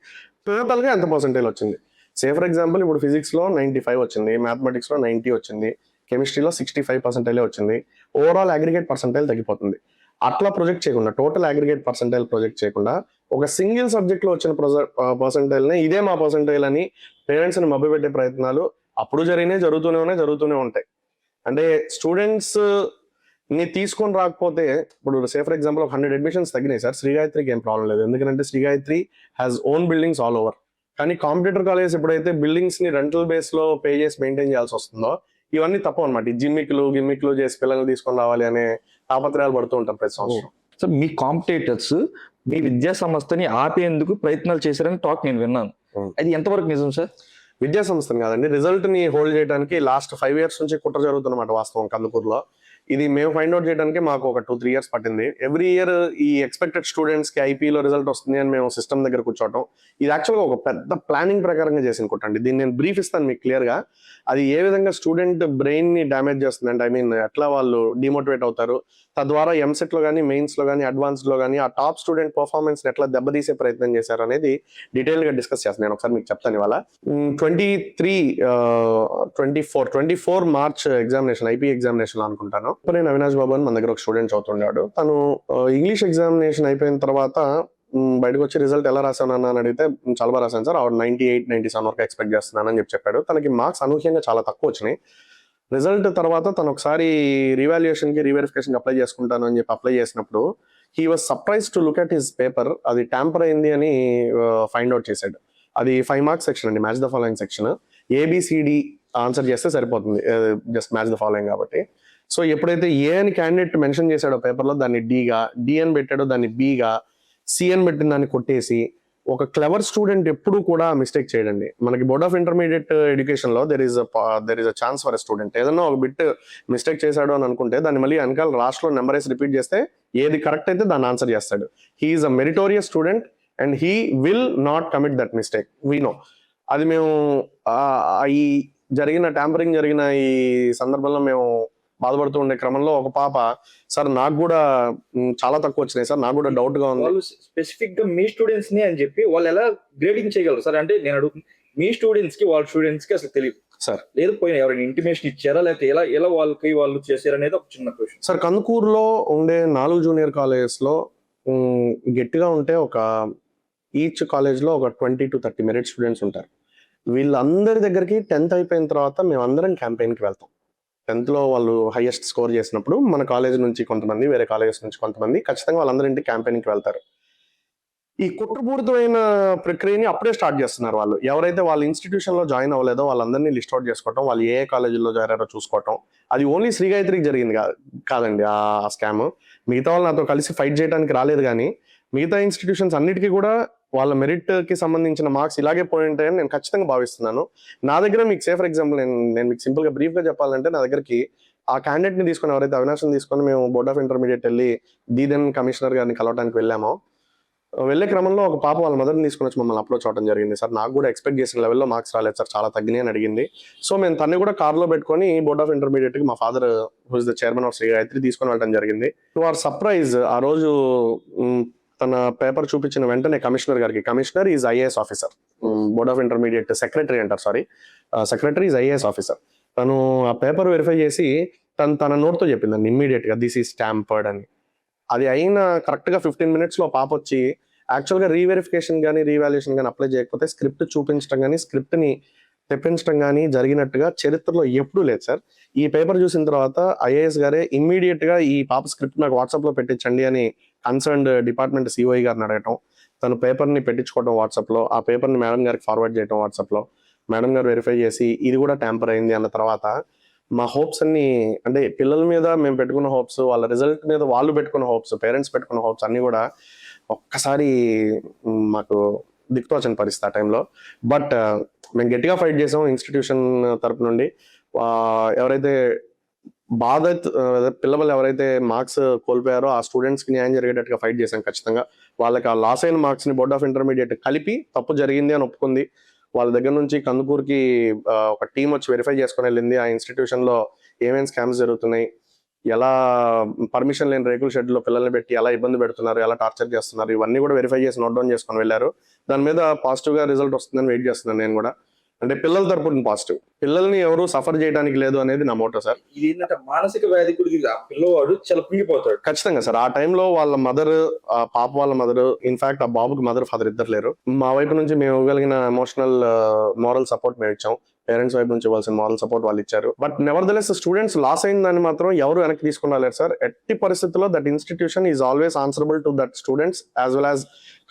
టోటల్ గా ఎంత పర్సెంటైల్ వచ్చింది. సే ఫర్ ఎగ్జాంపుల్ ఇప్పుడు ఫిజిక్స్ లో 95 వచ్చింది, మ్యాథమెటిక్స్ లో 90 వచ్చింది, కెమిస్ట్రీలో 65% వచ్చింది. ఓవరాల్ అగ్రిగేట్ పర్సెంటైల్ తగ్గిపోతుంది. అట్లా ప్రొజెక్ట్ చేయకుండా, టోటల్ అగ్రిగేట్ పర్సెంటైల్ ప్రొజెక్ట్ చేయకుండా, ఒక సింగిల్ సబ్జెక్ట్ లో వచ్చిన పర్సెంటైల్ ని ఇదే మా పర్సెంటైల్ అని పేరెంట్స్ ని మభ్యపెట్టే ప్రయత్నాలు అప్పుడు జరుగుతూనే ఉంటాయి. అంటే స్టూడెంట్స్ ని తీసుకొని రాకపోతే, ఇప్పుడు సే ఫర్ ఎగ్జాంపుల్ 100 అడ్మిషన్స్ తగ్గినాయి సార్, శ్రీ గాయత్రికి ఏం ప్రాబ్లం లేదు. ఎందుకంటే Sri Gayatri has own buildings all over. కానీ కాంపిటేటర్ కాలేజెస్ ఎప్పుడైతే బిల్డింగ్స్ ని రెంటల్ బేస్ లో పే చేసి మెయింటైన్ చేయాల్సి వస్తుందో ఇవన్నీ తప్ప అనమాట. ఈ గిమ్మిక్లు చేసి పిల్లల్ని తీసుకొని రావాలి అనే తాపత్రయాలు పడుతూ ఉంటారు ప్రతి సంవత్సరం. సో మీ కాంపిటేటర్స్ మీ విద్యా సంస్థని ఆపేందుకు ప్రయత్నాలు చేశారని టాక్ నేను విన్నాను. అది ఎంతవరకు నిజం సార్? విద్యా సంస్థను కాదండి, రిజల్ట్ ని హోల్డ్ చేయడానికి లాస్ట్ 5 years నుంచి కుట్ర జరుగుతున్నమాట వాస్తవం కందుకూరులో. ఇది మేము ఫైండ్ అవుట్ చేయడానికి మాకు ఒక 2-3 years పట్టింది. ఎవ్రీ ఇయర్ ఈ ఎక్స్పెక్టెడ్ స్టూడెంట్స్ కి ఐపీలో రిజల్ట్ వస్తుంది అని మేము సిస్టమ్ దగ్గర కూర్చోవటం, ఇది యాక్చువల్గా ఒక పెద్ద ప్లానింగ్ ప్రకారంగా చేసిన కుట్టండి. దీన్ని నేను బ్రీఫ్ ఇస్తాను మీకు క్లియర్ గా. అది ఏ విధంగా స్టూడెంట్ బ్రెయిన్ ని డ్యామేజ్ చేస్తుంది అంటే, ఎట్లా వాళ్ళు డిమోటివేట్ అవుతారు, తద్వారా ఎంసెట్ లో కానీ మెయిన్స్ లో కానీ అడ్వాన్స్ లో కానీ ఆ టాప్ స్టూడెంట్ పర్ఫార్మెన్స్ ఎట్లా దెబ్బతీసే ప్రయత్నం చేశారు అనేది డీటెయిల్ గా డిస్కస్ చేస్తాను. నేను ఒకసారి మీకు చెప్తాను ఇవాళ. 24 మార్చ్ ఎగ్జామినేషన్, ఐపీ ఎగ్జామినేషన్ అనుకుంటాను. నేను అవినాష్ బాబు అని మన దగ్గర ఒక స్టూడెంట్ చదువుతుండాడు. తను ఇంగ్లీష్ ఎగ్జామినేషన్ అయిపోయిన తర్వాత బయటకు వచ్చి రిజల్ట్ ఎలా రాశాను అని అడిగితే చాలా బాగా రాశాను సార్, 98-97 వరకు ఎక్స్పెక్ట్ చేస్తున్నానని చెప్పాడు. తనకి మార్క్స్ అనూహ్యంగా చాలా తక్కువ వచ్చినాయి. రిజల్ట్ తర్వాత తను ఒకసారి రీవెరిఫికేషన్ అప్లై చేసుకుంటాను అని చెప్పి అప్లై చేసినప్పుడు he was surprise to look at his paper. అది ట్యాంపర్ అయింది అని ఫైండ్ అవుట్ చేశాడు. అది 5 marks సెక్షన్ అండి, match the following section. A B C D answer చేస్తే సరిపోతుంది, జస్ట్ మ్యాచ్ ద ఫాలోయింగ్ కాబట్టి. సో ఎప్పుడైతే ఏ అని క్యాండిడేట్ మెన్షన్ చేశాడో పేపర్లో దాన్ని డిగా, డి అని పెట్టాడో దాన్ని బిగా, సి అని పెట్టిన దాన్ని కొట్టేసి, ఒక క్లెవర్ స్టూడెంట్ ఎప్పుడు కూడా మిస్టేక్ చేయడండి. మనకి బోర్డ్ ఆఫ్ ఇంటర్మీడియట్ ఎడ్యుకేషన్ లో there is a chance for a student ఏదన్నా ఒక బిట్ మిస్టేక్ చేశాడు అని అనుకుంటే దాన్ని మళ్ళీ వెనకాల రాష్ట్రంలో నెంబర్ వేసి రిపీట్ చేస్తే ఏది కరెక్ట్ అయితే దాన్ని ఆన్సర్ చేస్తాడు. He is a meritorious student and he will not commit that mistake, we know. అది మేము ఈ ట్యాంపరింగ్ జరిగిన ఈ సందర్భంలో మేము బాధపడుతూ ఉండే క్రమంలో ఒక పాప, సార్ నాకు కూడా చాలా తక్కువ వచ్చినాయి సార్, నాకు కూడా డౌట్ గా ఉంది. వాళ్ళు స్పెసిఫిక్ గా మీ స్టూడెంట్స్ ని అని చెప్పి వాళ్ళు ఎలా గ్రేడింగ్ చేయగలరు సార్? అంటే నేను అడుగుతుంది, మీ స్టూడెంట్స్ కి వాళ్ళ స్టూడెంట్స్ కి అసలు తెలియదు సార్, లేదు పోయినా ఎవరైనా ఇంటిమేషన్ ఇచ్చారా, లేకపోతే ఎలా వాళ్ళు చేశారనేది ఒక చిన్న క్వశ్చన్ సార్. కందుకూరులో ఉండే 4 జూనియర్ కాలేజెస్ లో గట్టిగా ఉంటే ఒక ఈచ్ కాలేజ్ లో ఒక 20 to 30 మెరిట్ స్టూడెంట్స్ ఉంటారు. వీళ్ళందరి దగ్గరికి 10th అయిపోయిన తర్వాత మేము అందరం క్యాంపెయిన్ కి వెళ్తాం. 10th లో వాళ్ళు హైయెస్ట్ స్కోర్ చేసినప్పుడు మన కాలేజ్ నుంచి కొంతమంది, వేరే కాలేజెస్ నుంచి కొంతమంది, ఖచ్చితంగా వాళ్ళందరింటి క్యాంపెయిన్కి వెళ్తారు. ఈ కుట్రపూరితమైన ప్రక్రియని అప్పుడే స్టార్ట్ చేస్తున్నారు వాళ్ళు. ఎవరైతే వాళ్ళ ఇన్స్టిట్యూషన్ లో జాయిన్ అవ్వలేదో వాళ్ళందరినీ లిస్ట్ అవుట్ చేసుకోవటం, వాళ్ళు ఏ కాలేజీలో జాయిన్ చూసుకోవటం. అది ఓన్లీ శ్రీ గాయత్రికి జరిగింది కాదండి ఆ స్కామ్. మిగతా వాళ్ళు నాతో కలిసి ఫైట్ చేయడానికి రాలేదు, కానీ మిగతా ఇన్స్టిట్యూషన్స్ అన్నిటికీ కూడా వాళ్ళ మెరిట్ కి సంబంధించిన మార్క్స్ ఇలాగే పోయి ఉంటాయని నేను ఖచ్చితంగా భావిస్తున్నాను. నా దగ్గర మీకు ఫర్ ఎగ్జాంపుల్ నేను మీకు సింపుల్ గా బ్రీఫ్ గా చెప్పాలంటే, నా దగ్గరికి ఆ క్యాండిడేట్ ని తీసుకొని, ఎవరైతే అవినాష్ని తీసుకొని మేము బోర్డ్ ఆఫ్ ఇంటర్మీడియట్ వెళ్ళి దీదెన్ కమిషనర్ గారిని కలవడానికి వెళ్ళామో, వెళ్ళే క్రమంలో ఒక పాప వాళ్ళ మదర్ని తీసుకొని వచ్చి మమ్మల్ని అప్రోచ్ అవడం జరిగింది. సార్ నాకు కూడా ఎక్స్పెక్ట్ చేసిన లెవెల్లో మార్క్స్ రాలేదు సార్, చాలా తగ్గినాయి అని అడిగింది. సో మేము తన్ని కూడా కార్లో పెట్టుకొని బోర్డ్ ఆఫ్ ఇంటర్మీడియట్ కి మా father who's the chairman of Sri Gayatri తీసుకొని వెళ్ళడం జరిగింది. టు అవర్ సర్ప్రైజ్ ఆ రోజు తన పేపర్ చూపించిన వెంటనే కమిషనర్ గారికి, commissioner is IAS officer, board of intermediate secretary అంటారు, సెక్రటరీ ఈజ్ ఐఏఎస్ ఆఫీసర్. తను ఆ పేపర్ వెరిఫై చేసి తన నోట్తో చెప్పిందండి ఇమ్మీడియట్ గా, దిస్ ఈజ్ స్టాంపర్డ్ అని. అది అయిన కరెక్ట్ గా 15 minutes లో పాప వచ్చి యాక్చువల్ గా రీవెరిఫికేషన్ కానీ రీవాల్యుయేషన్ కానీ అప్లై చేయకపోతే స్క్రిప్ట్ చూపించడం కానీ స్క్రిప్ట్ ని తెప్పించడం కానీ జరిగినట్టుగా చరిత్రలో ఎప్పుడూ లేదు సార్. ఈ పేపర్ చూసిన తర్వాత ఐఏఎస్ గారే ఇమ్మీడియట్ గా ఈ పాప స్క్రిప్ట్ నాకు వాట్సాప్ లో పెట్టించండి అని కన్సర్న్డ్ డిపార్ట్మెంట్ సిఓఐ గారిని అడగటం, తను పేపర్ ని పెట్టించుకోవడం వాట్సాప్ లో, ఆ పేపర్ ని మేడం గారికి ఫార్వర్డ్ చేయడం వాట్సాప్ లో, మేడం గారు వెరిఫై చేసి ఇది కూడా ట్యాంపర్ అయింది అన్న తర్వాత మా హోప్స్ అన్ని, అంటే పిల్లల మీద మేము పెట్టుకున్న హోప్స్, వాళ్ళ రిజల్ట్ మీద వాళ్ళు పెట్టుకున్న హోప్స్, పేరెంట్స్ పెట్టుకున్న హోప్స్ అన్ని కూడా ఒక్కసారి మాకు దిక్తోచని పరిస్థితి ఆ టైంలో. బట్ మేము గట్టిగా ఫైట్ చేసాం ఇన్స్టిట్యూషన్ తరపు నుండి. ఎవరైతే పిల్లలు ఎవరైతే మార్క్స్ కోల్పోయారో ఆ స్టూడెంట్స్ కి న్యాయం జరిగేటట్టుగా ఫైట్ చేశాం ఖచ్చితంగా. వాళ్ళకి ఆ లాస్ అయిన మార్క్స్ ని బోర్డ్ ఆఫ్ ఇంటర్మీడియట్ కలిపి తప్పు జరిగింది అని ఒప్పుకుంది. వాళ్ళ దగ్గర నుంచి కందుకూరుకి ఒక టీం వచ్చి వెరిఫై చేసుకుని వెళ్ళింది. ఆ ఇన్స్టిట్యూషన్ లో ఏమేమి స్కామ్స్ జరుగుతున్నాయి, ఎలా పర్మిషన్ లేని రేకుల షెడ్ లో పిల్లల్ని పెట్టి ఎలా ఇబ్బంది పెడుతున్నారు, ఎలా టార్చర్ చేస్తున్నారు, ఇవన్నీ కూడా వెరిఫై చేసి నోట్ డౌన్ చేసుకొని వెళ్ళారు. దాని మీద పాజిటివ్ గా రిజల్ట్ వస్తుందని వెయిట్ చేస్తున్నాను నేను కూడా. అంటే పిల్లల తరపున పాజిటివ్, పిల్లల్ని ఎవరు సఫర్ చేయడానికి లేదు అనేది నా మోటో సార్. ఇది ఏంటంటే మానసిక వ్యాధి కూడా పిల్లవాడు చాలా కుంగిపోతాడు. ఖచ్చితంగా సార్. ఆ టైంలో వాళ్ళ మదర్, ఆ పాప వాళ్ళ మదర్, ఇన్ఫాక్ట్ ఆ బాబుకి మదర్ ఫాదర్ ఇద్దరు లేరు. మా వైపు నుంచి మేము ఇవ్వగలిగిన ఎమోషనల్ మారల్ సపోర్ట్ మేము ఇచ్చాం, పేరెంట్స్ వైపు నుంచి ఇవ్వాల్సిన మారల్ సపోర్ట్ వాళ్ళు ఇచ్చారు. బట్ నెవర్దలెస్ స్టూడెంట్స్ లాస్ అయిందని మాత్రం ఎవరు వెనక్కి తీసుకున్నారు సార్. ఎట్టి పరిస్థితుల్లో that institution is always answerable to that students as well as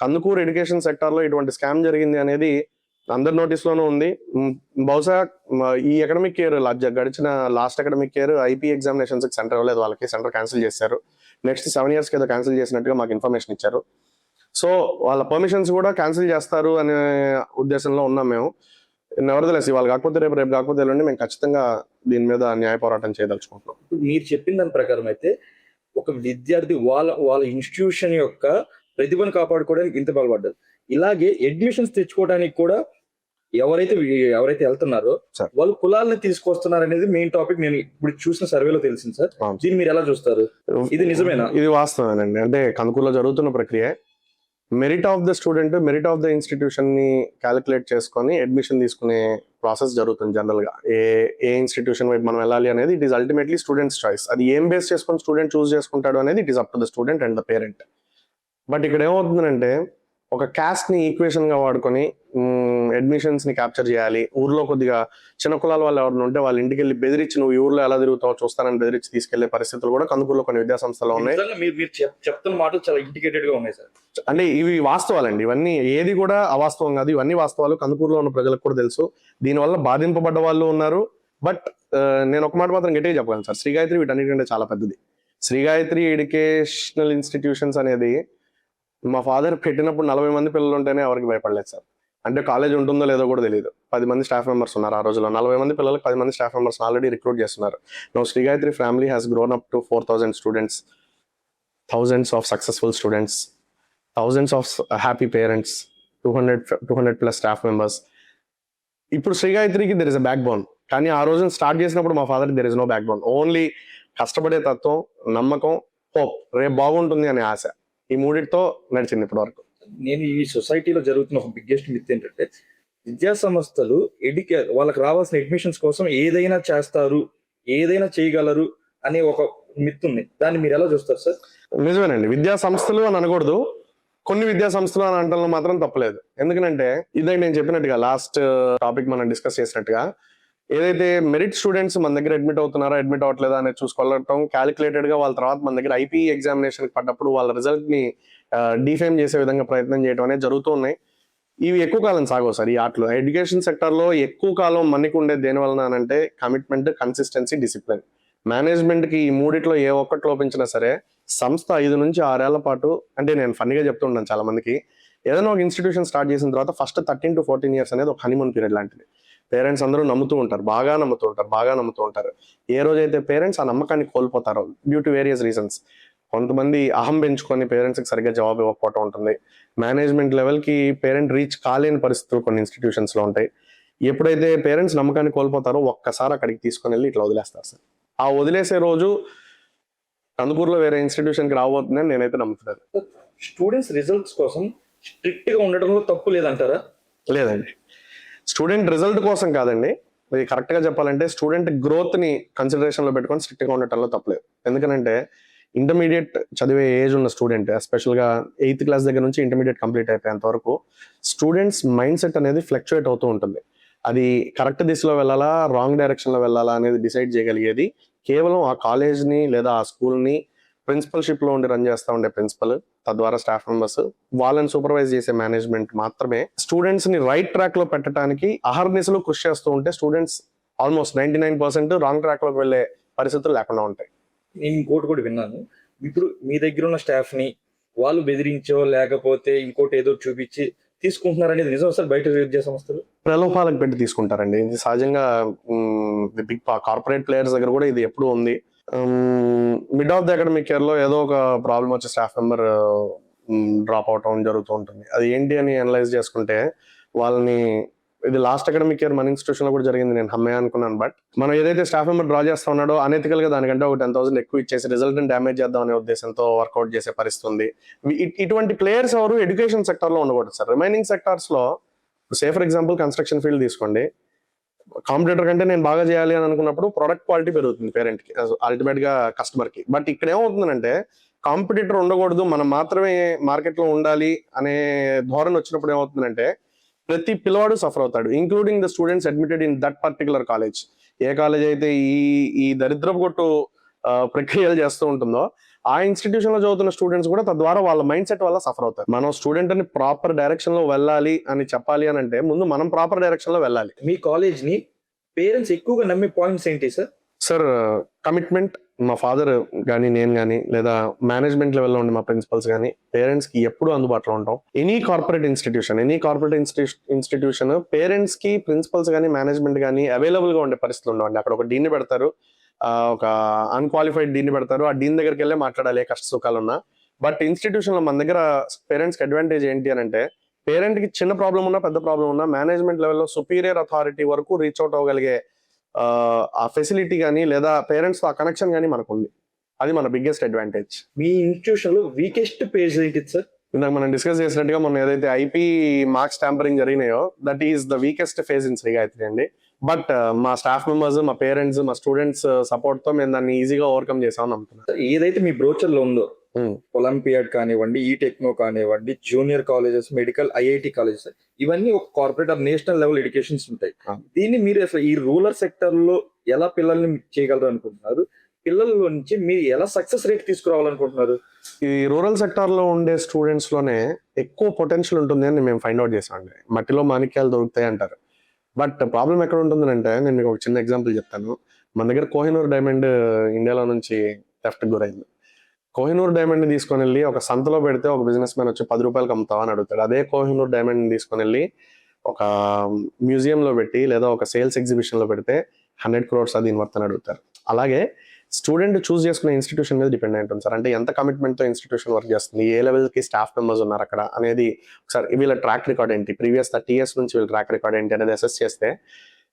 Kandukur education sector లో ఇటువంటి స్కామ్ జరిగింది అనేది అందరి నోటీస్ లోనూ ఉంది. బహుశా ఈ అకాడమిక్ ఇయర్ గడిచిన last academic year IP examinations centre ఇవ్వలేదు వాళ్ళకి, సెంటర్ క్యాన్సిల్ చేశారు. నెక్స్ట్ 7 years ఏదో క్యాన్సిల్ చేసినట్టుగా మాకు ఇన్ఫర్మేషన్ ఇచ్చారు. సో వాళ్ళ పర్మిషన్స్ కూడా క్యాన్సిల్ చేస్తారు అనే ఉద్దేశంలో ఉన్నాం మేము. నెవర్దలెస్ ఇవాళ కాకపోతే రేపు కాకపోతే ఎల్లుండి మేము ఖచ్చితంగా దీని మీద న్యాయ పోరాటం చేయదలుచుకుంటున్నాం. మీరు చెప్పిన దాని ప్రకారం అయితే ఒక విద్యార్థి వాళ్ళ ఇన్స్టిట్యూషన్ యొక్క ప్రతిభను కాపాడుకోవడానికి ఇంత బలపడ్డారు. ఇలాగే అడ్మిషన్స్ తెచ్చుకోవడానికి కూడా ఎవరైతే వెళ్తున్నారో సార్, వాళ్ళు కులాలను తీసుకొస్తున్నారు అనేది మెయిన్ టాపిక్. నేను ఇప్పుడు చూసిన సర్వేలో తెలిసింది సార్. దీన్ని మీరు ఎలా చూస్తారు? ఇది నిజమేనా? ఇది వాస్తవేనండి. అంటే కందుకూరులో జరుగుతున్న ప్రక్రియ merit of the student, merit of the institution ని క్యాలిక్యులేట్ చేసుకొని అడ్మిషన్ తీసుకునే ప్రాసెస్ జరుగుతుంది జనరల్ గా. ఏ ఇన్స్టిట్యూషన్ వైపు మనం వెళ్ళాలి అనేది it is ultimately students choice. అది ఏం బేస్ చేసుకొని స్టూడెంట్ చూస్ చేసుకుంటాడు అనేది it is up to the student and the parent. But ఇక్కడ ఏమవుతుందంటే ఒక క్యాస్ట్ ని ఈక్వేషన్ గా వాడుకొని అడ్మిషన్స్ ని క్యాప్చర్ చేయాలి. ఊర్లో కొద్దిగా చిన్న కులాల వాళ్ళు ఎవరైనా ఉంటే వాళ్ళ ఇంటికి వెళ్ళి బెదిరించి నువ్వు ఈ ఊర్లో ఎలా తిరుగుతావో చూస్తానని బెదిరించి తీసుకెళ్లే పరిస్థితులు కూడా కందుకూరులో కొన్ని విద్యా సంస్థలు ఉన్నాయి. మీరు చెప్తున్న మాటలు చాలా ఇండికేటెడ్ గా ఉన్నాయి సార్. అంటే ఇవి వాస్తవాలండి, ఇవన్నీ ఏది కూడా అవాస్తవం కాదు, ఇవన్నీ వాస్తవాలు. కందుకూరులో ఉన్న ప్రజలకు కూడా తెలుసు. దీనివల్ల బాధింపబడ్డ వాళ్ళు ఉన్నారు. బట్ నేను ఒక మాట మాత్రం గట్టిగా చెప్పగలను సార్, శ్రీ గాయత్రి వీటన్నిటికంటే చాలా పెద్దది. శ్రీ గాయత్రి ఎడ్యుకేషనల్ ఇన్స్టిట్యూషన్స్ అనేది మా ఫాదర్ పెట్టినప్పుడు 40 మంది పిల్లలు ఉంటేనే ఎవరికి భయపడలేదు సార్. అంటే కాలేజ్ ఉంటుందో లేదో కూడా తెలియదు. 10 మంది స్టాఫ్ మెంబర్స్ ఉన్నారు ఆ రోజుల్లో. 40 మంది పిల్లలకు 10 మంది స్టాఫ్ మెంబర్స్ ఆల్రెడీ రిక్రూట్ చేస్తున్నారు. Now Sri Gayatri family has grown up to 4,000 students, thousands of successful students, thousands of happy parents, 200 plus staff members. ఇప్పుడు శ్రీ గాయత్రికి there is a backbone. కానీ ఆ రోజున స్టార్ట్ చేసినప్పుడు మా father there is no backbone. Only కష్టపడే తత్వం, నమ్మకం, హోప్, రేపు బాగుంటుంది అనే ఆశ. ఈ మూడిటితో నడిచింది ఇప్పటి వరకు. నేను ఈ సొసైటీలో జరుగుతున్న ఒక బిగ్గెస్ట్ మిత్ ఏంటంటే విద్యా సంస్థలు వాళ్ళకి రావాల్సిన అడ్మిషన్స్ కోసం ఏదైనా చేస్తారు, ఏదైనా చేయగలరు అనే ఒక మిత్ ఉంది. దాన్ని మీరు ఎలా చూస్తారు సార్? నిజమేనండి, విద్యా సంస్థలు అని అనకూడదు, కొన్ని విద్యా సంస్థలు అని అంటలో మాత్రం తప్పలేదు. ఎందుకంటే ఇదే నేను చెప్పినట్టుగా లాస్ట్ టాపిక్ మనం డిస్కస్ చేసినట్టుగా ఏదైతే మెరిట్ స్టూడెంట్స్ మన దగ్గర అడ్మిట్ అవుతున్నారా అడ్మిట్ అవ్వట్లేదా అనేది చూసుకోవడం, క్యాలిక్యులేటెడ్ గా వాళ్ళ తర్వాత మన దగ్గర ఐపీ ఎగ్జామినేషన్ పడ్డప్పుడు వాళ్ళ రిజల్ట్ ని డిఫేమ్ చేసే విధంగా ప్రయత్నం చేయడం అనేది జరుగుతూ ఉన్నాయి. ఇవి ఎక్కువ కాలం సాగవు సార్. ఈ ఆటలు ఎడ్యుకేషన్ సెక్టర్ లో ఎక్కువ కాలం మనకి ఉండేది దేని వలన అంటే కమిట్మెంట్, కన్సిస్టెన్సీ, డిసిప్లిన్. మేనేజ్మెంట్ కి ఈ మూడిట్లో ఏ ఒక్కటి లోపించినా సరే సంస్థ 5 నుంచి 6 ఏళ్ల పాటు, అంటే నేను ఫన్నీగా చెప్తుంటాను చాలా మందికి, ఏదైనా ఒక ఇన్స్టిట్యూషన్ స్టార్ట్ చేసిన తర్వాత ఫస్ట్ 13 to 14 years అనేది ఒక హనీమూన్ పీరియడ్ లాంటిది. పేరెంట్స్ అందరూ నమ్ముతూ ఉంటారు, బాగా నమ్ముతూ ఉంటారు. ఏ రోజైతే పేరెంట్స్ ఆ నమ్మకాన్ని కోల్పోతారో డ్యూ టు వేరియస్ రీజన్స్, కొంతమంది అహం పెంచుకొని పేరెంట్స్ కి సరిగ్గా జవాబు ఇవ్వకపోవటం ఉంటుంది. మేనేజ్మెంట్ లెవెల్ కి పేరెంట్ రీచ్ కాలేని పరిస్థితులు కొన్ని ఇన్స్టిట్యూషన్స్ లో ఉంటాయి. ఎప్పుడైతే పేరెంట్స్ నమ్మకాన్ని కోల్పోతారో ఒక్కసారి అక్కడికి తీసుకొని వెళ్ళి ఇట్లా వదిలేస్తారు సార్. ఆ వదిలేసే రోజు కందుకూరులో వేరే ఇన్స్టిట్యూషన్ కి రాబోతుందని నేనైతే నమ్ముతున్నాను. స్టూడెంట్స్ రిజల్ట్స్ కోసం స్ట్రిక్ట్ గా ఉండడంలో తప్పు లేదంటారా? లేదండి, స్టూడెంట్ రిజల్ట్ కోసం కాదండి, ఇది కరెక్ట్ గా చెప్పాలంటే స్టూడెంట్ గ్రోత్ ని కన్సిడరేషన్ లో పెట్టుకొని స్ట్రిక్ట్ గా ఉండటంలో తప్పలేదు. ఎందుకంటే ఇంటర్మీడియట్ చదివే ఏజ్ ఉన్న స్టూడెంట్, ఎస్పెషల్ గా 8th క్లాస్ దగ్గర నుంచి ఇంటర్మీడియట్ కంప్లీట్ అయిపోయేంత వరకు స్టూడెంట్స్ మైండ్ సెట్ అనేది ఫ్లక్చుయేట్ అవుతూ ఉంటుంది. అది కరెక్ట్ దిశలో వెళ్ళాలా, రాంగ్ డైరెక్షన్ లో వెళ్ళాలా అనేది డిసైడ్ చేయగలిగేది కేవలం ఆ కాలేజ్ ని లేదా ఆ స్కూల్ ని ప్రిన్సిపల్షిప్ లో ఉండి రన్ చేస్తూ ఉండే ప్రిన్సిపల్, తద్వారా స్టాఫ్ మెంబర్స్, వాళ్ళని సూపర్వైజ్ చేసే మేనేజ్మెంట్ మాత్రమే స్టూడెంట్స్ ని రైట్ ట్రాక్ లో పెట్టడానికి అహర్నిశలు కృషి చేస్తూ ఉంటే స్టూడెంట్స్ ఆల్మోస్ట్ 99% రాంగ్ ట్రాక్ లోకి వెళ్లే పరిస్థితులు లేకుండా ఉంటాయి. నేను ఇంకోటి కూడా విన్నాను, ఇప్పుడు మీ దగ్గర ఉన్న స్టాఫ్ ని వాళ్ళు బెదిరించో లేకపోతే ఇంకోటి ఏదో చూపించి తీసుకుంటున్నారు అనేది నిజం సార్? బయట విద్యా సంస్థలు ప్రలోభాలకు పెట్టి తీసుకుంటారండి. ఇది సహజంగా బిగ్ కార్పొరేట్ ప్లేయర్స్ దగ్గర కూడా ఇది ఎప్పుడు ఉంది. Mid of the academic year లో ఏదో ఒక ప్రాబ్లం వచ్చి స్టాఫ్ మెంబర్ డ్రాప్ అవటం జరుగుతూ ఉంటుంది. అది ఏంటి అని అనలైజ్ చేసుకుంటే వాళ్ళని, ఇది లాస్ట్ అకాడమిక్ ఇయర్ మన ఇన్స్టిట్యూషన్ లో కూడా జరిగింది, నేను హమ్మే అనుకున్నాను. బట్ మనం ఏదైతే స్టాఫ్ మెంబర్ డ్రా చేస్తా ఉన్నాడో అనెథికల్ గా దానికంటే ఒక 10,000 ఎక్కువ ఇచ్చేసి రిజల్ట్ ని డ్యామేజ్ చేద్దాం అనే ఉద్దేశంతో వర్కౌట్ చేసే పరిస్థితి ఉంది. ఇటువంటి ప్లేయర్స్ ఎవరు ఎడ్యుకేషన్ సెక్టర్ లో ఉండకూడదు సార్. రిమైనింగ్ సెక్టార్స్ లో సే ఫర్ ఎగ్జాంపుల్ కన్స్ట్రక్షన్ ఫీల్డ్ తీసుకోండి, కాంపిటేటర్ కంటే నేను బాగా చేయాలి అని అనుకున్నప్పుడు ప్రొడక్ట్ క్వాలిటీ పెరుగుతుంది పేరెంట్ కి, అల్టిమేట్ గా కస్టమర్ కి. బట్ ఇక్కడ ఏమవుతుందంటే కాంపిటేటర్ ఉండకూడదు, మనం మాత్రమే మార్కెట్ లో ఉండాలి అనే ధోరణి వచ్చినప్పుడు ఏమవుతుందంటే ప్రతి పిల్లవాడు సఫర్ అవుతాడు, including the students admitted in that particular college. A college అయితే ఈ దరిద్రపు కొట్టు ప్రక్రియలు చేస్తూ ఉంటుందో ఆ ఇన్స్టిట్యూషన్ లో చదువుతున్న స్టూడెంట్స్ కూడా తద్వారా వాళ్ళ మైండ్ సెట్ వల్ల సఫర్ అవుతారు. మనం స్టూడెంట్ అని ప్రాపర్ డైరెక్షన్ లో వెళ్ళాలి అని చెప్పాలి అని అంటే ముందు మనం ప్రాపర్ డైరెక్షన్ లో వెళ్ళాలి. మీ కాలేజ్ ని పేరెంట్స్ ఎక్కువగా నమ్మే పాయింట్స్ ఏంటి సార్? Sir, commitment. మా ఫాదర్ కానీ నేను కానీ లేదా మేనేజ్మెంట్ లెవెల్లో ఉండే మా ప్రిన్సిపల్స్ కానీ పేరెంట్స్ కి ఎప్పుడు అందుబాటులో ఉంటాం. ఎనీ కార్పొరేట్ ఇన్స్టిట్యూషన్ పేరెంట్స్ కి ప్రిన్సిపల్స్ కానీ మేనేజ్మెంట్ కానీ అవైలబుల్ గా ఉండే పరిస్థితులు ఉండవండి. అక్కడ ఒక డీన్ పెడతారు, ఒక అన్క్వాలిఫైడ్ డీన్ పెడతారు. ఆ డీన్ దగ్గరికి వెళ్ళే మాట్లాడాలి ఏ కష్ట సుఖాలు ఉన్నా. బట్ ఇన్స్టిట్యూషన్ లో మన దగ్గర పేరెంట్స్ కి అడ్వాంటేజ్ ఏంటి అని అంటే, పేరెంట్ కి చిన్న ప్రాబ్లం ఉన్నా పెద్ద ప్రాబ్లం ఉన్నా మేనేజ్మెంట్ లెవెల్లో సుపీరియర్ అథారిటీ వరకు రీచ్ అవుట్ అవ్వగలిగే ఆ ఫెసిలిటీ కానీ లేదా పేరెంట్స్ తో ఆ కనెక్షన్ కానీ మనకు ఉంది. అది మన బిగ్గెస్ట్ అడ్వాంటేజ్. మీ ఇన్స్టిట్యూషన్ లో వీకెస్ట్ పేజ్ ఏంటి సార్? ఇందాక మనం డిస్కస్ చేసినట్టుగా మొన్న ఏదైతే ఐపీ మార్క్స్ ట్యాంపరింగ్ జరిగినాయో that is the weakest phase in Shri Gayatri అండి. బట్ మా స్టాఫ్ మెంబర్స్, మా పేరెంట్స్, మా స్టూడెంట్స్ సపోర్ట్ తో మేము దాన్ని ఈజీగా ఓవర్కమ్ చేసామని నమ్ముతున్నాం. ఏదైతే మీ బ్రోచర్ లో ఉందో ఒలింపియాడ్ కానివ్వండి, ఈ టెక్నో కానివ్వండి, junior colleges, medical, IIT colleges, ఇవన్నీ ఒక corporate are national level educations ఉంటాయి. దీన్ని మీరు అసలు ఈ రూరల్ సెక్టర్ లో ఎలా పిల్లల్ని చేయగలరు అనుకుంటున్నారు? పిల్లల నుంచి మీరు ఎలా సక్సెస్ రేట్ తీసుకురావాలనుకుంటున్నారు? ఈ రూరల్ సెక్టార్ లో ఉండే స్టూడెంట్స్ లోనే ఎక్కువ పొటెన్షియల్ ఉంటుంది అని మేము ఫైండ్ అవుట్ చేసామండి. మట్టిలో మాణిక్యాలు దొరుకుతాయి అంటారు. బట్ ప్రాబ్లం ఎక్కడ ఉంటుందంటే, నేను మీకు ఒక చిన్న ఎగ్జాంపుల్ చెప్తాను. మన దగ్గర కోహినూర్ డైమండ్ ఇండియాలో నుంచి థెఫ్ట్ గురైంది. కోహినూర్ డైమండ్ తీసుకొని వెళ్ళి ఒక సంతలో పెడితే ఒక బిజినెస్ మ్యాన్ వచ్చి 10 రూపాయలకి అమ్ముతావా అని అడుగుతాడు. అదే కోహినూర్ డైమండ్ తీసుకొని వెళ్ళి ఒక మ్యూజియంలో పెట్టి లేదా ఒక సేల్స్ ఎగ్జిబిషన్ లో పెడితే 100 crores అది వర్త్ అని అడుగుతారు. అలాగే స్టూడెంట్ చూస్ చేసుకునే ఇన్స్టిట్యూషన్ మీద డిపెండ్ అయి ఉంటుంది సార్. అంటే ఎంత కమిట్మెంట్ తో ఇన్స్టిట్యూషన్ వర్క్ చేస్తుంది, ఏ లెవెల్ కి స్టాఫ్ మెంబర్స్ ఉన్నారు అక్కడ అనేది ఒకసారి వీళ్ళ ట్రాక్ రికార్డ్ ఏంటి, ప్రీవియస్ 30 years నుంచి వీళ్ళ ట్రాక్ రికార్డ్ ఏంటి అనేది అసెస్ చేస్తే,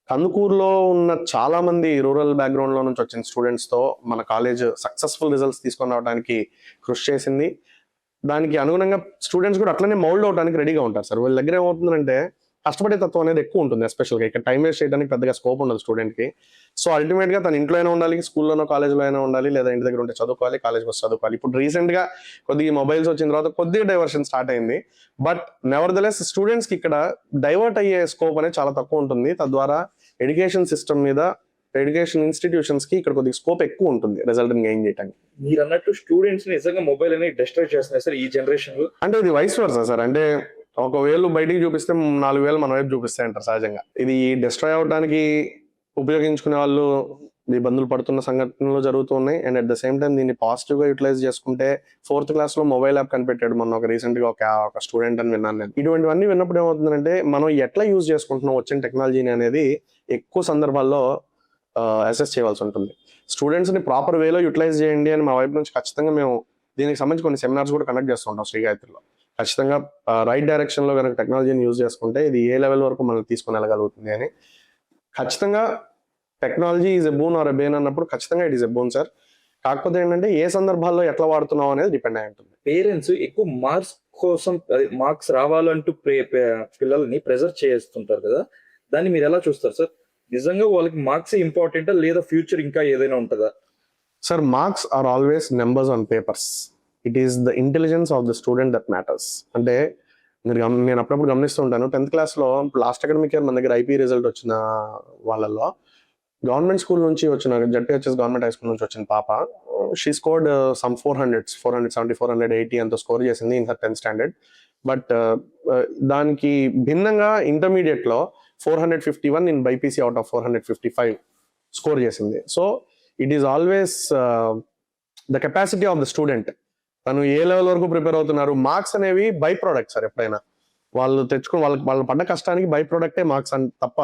కందుకూరులో ఉన్న చాలా మంది రూరల్ బ్యాక్గ్రౌండ్ లో నుంచి వచ్చిన స్టూడెంట్స్ తో మన కాలేజ్ సక్సెస్ఫుల్ రిజల్ట్స్ తీసుకొని రావడానికి కృషి చేసింది. దానికి అనుగుణంగా స్టూడెంట్స్ కూడా అట్లనే మౌల్డ్ అవడానికి రెడీగా ఉంటారు సార్. వీళ్ళ దగ్గర ఏమవుతుందంటే కష్టపడే తత్వం అనేది ఎక్కువ ఉంటుంది. ఎస్పెషల్గా ఇక్కడ టైం వేస్ట్ చేయడానికి పెద్దగా స్కోప్ ఉండదు స్టూడెంట్ కి. సో అల్టిమేట్ గా తన ఇంట్లో అయినా ఉండాలి, స్కూల్లోనో కాలేజ్లో అయినా ఉండాలి, లేదా ఇంటి దగ్గర ఉంటే చదువుకోవాలి, కాలేజ్కి వస్తే చదువుకోవాలి. ఇప్పుడు రీసెంట్ గా కొద్దిగా మొబైల్స్ వచ్చిన తర్వాత కొద్దిగా డైవర్షన్ స్టార్ట్ అయింది. But never the less students కి ఇక్కడ డైవర్ట్ అయ్యే స్కోప్ అనేది చాలా తక్కువ ఉంటుంది. తద్వారా ఎడ్యుకేషన్ సిస్టమ్ మీద, ఎడ్యుకేషన్ ఇన్స్టిట్యూషన్స్ కి ఇక్కడ కొద్దిగా స్కోప్ ఎక్కువ ఉంటుంది రిజల్ట్ గెయిన్ చేయడానికి. మీరు అన్నట్టు స్టూడెంట్స్ నిజంగా మొబైల్ అనేది డిస్ట్రాక్ట్ చేస్తున్నాయి సార్ ఈ జనరేషన్ లో. అంటే ఇది వైస్ వర్సా సార్. అంటే ఒక వేలు బయటికి చూపిస్తే 4 వేలు మన వైపు చూపిస్తాయి అంటారు సహజంగా. ఇది డిస్ట్రాయ్ అవడానికి ఉపయోగించుకునే వాళ్ళు ఇబ్బందులు పడుతున్న సంఘటనలు జరుగుతూ ఉన్నాయి. And at the same time దీన్ని పాజిటివ్ గా యూటిలైజ్ చేసుకుంటే 4th class లో మొబైల్ యాప్ కనిపెట్టాడు మొన్న ఒక రీసెంట్ గా ఒక స్టూడెంట్ అని విన్నాను నేను. ఇటువంటివన్నీ విన్నప్పుడు ఏమవుతుందంటే, మనం ఎట్లా యూజ్ చేసుకుంటున్నాం వచ్చిన టెక్నాలజీని అనేది ఎక్కువ సందర్భాల్లో అసెస్ చేయవలసి ఉంటుంది. స్టూడెంట్స్ ని ప్రాపర్ వేలో యూటిలైజ్ చేయండి అని మా వైపు నుంచి ఖచ్చితంగా మేము దీనికి సంబంధించి కొన్ని సెమినార్స్ కూడా కండక్ట్ చేస్తుంటాం శ్రీ గాయత్రిలో. ఖచ్చితంగా రైట్ డైరెక్షన్ లో కనుక టెక్నాలజీని యూజ్ చేసుకుంటే ఇది ఏ లెవెల్ వరకు మనం తీసుకుని వెళ్ళగలుగుతుంది అని. ఖచ్చితంగా technology is a boon or a bane అన్నప్పుడు ఖచ్చితంగా it is a boon sir. కాకపోతే ఏంటంటే ఏ సందర్భాల్లో ఎట్లా వాడుతున్నాం అనేది డిపెండ్ అయి ఉంటుంది. పేరెంట్స్ ఎక్కువ మార్క్స్ కోసం, మార్క్స్ రావాలంటూ పిల్లల్ని ప్రెజర్ చేస్తుంటారు కదా, దాన్ని మీరు ఎలా చూస్తారు సార్? నిజంగా వాళ్ళకి మార్క్స్ ఇంపార్టెంటా లేదా ఫ్యూచర్ ఇంకా ఏదైనా ఉంటుందా? Sir, marks are always numbers on papers. It is the intelligence of the student that matters. అంటే నేను అప్పుడప్పుడు గమనిస్తూ ఉంటాను, 10th class లో లాస్ట్ అకాడమిక్ ఇయర్ మన దగ్గర ఐపీ రిజల్ట్ వచ్చిన వాళ్ళలో గవర్నమెంట్ స్కూల్ నుంచి వచ్చిన జడ్పీహెచ్ఎస్ గవర్నమెంట్ హై స్కూల్ నుంచి వచ్చిన పాప, షీ స్కోర్డ్ సమ్ 470, 480 అంత స్కోర్ చేసింది in her 10th standard. But దానికి భిన్నంగా ఇంటర్మీడియట్ లో 451 in BiPC out of 455 score చేసింది. So it is always the capacity of the student. తను ఏ లెవెల్ వరకు ప్రిపేర్ అవుతున్నారు. మార్క్స్ అనేవి బై ప్రోడక్ట్ సార్. ఎప్పుడైనా వాళ్ళు తెచ్చుకుని వాళ్ళు పడ్డ కష్టానికి బై ప్రోడక్టే మార్క్స్ అని తప్ప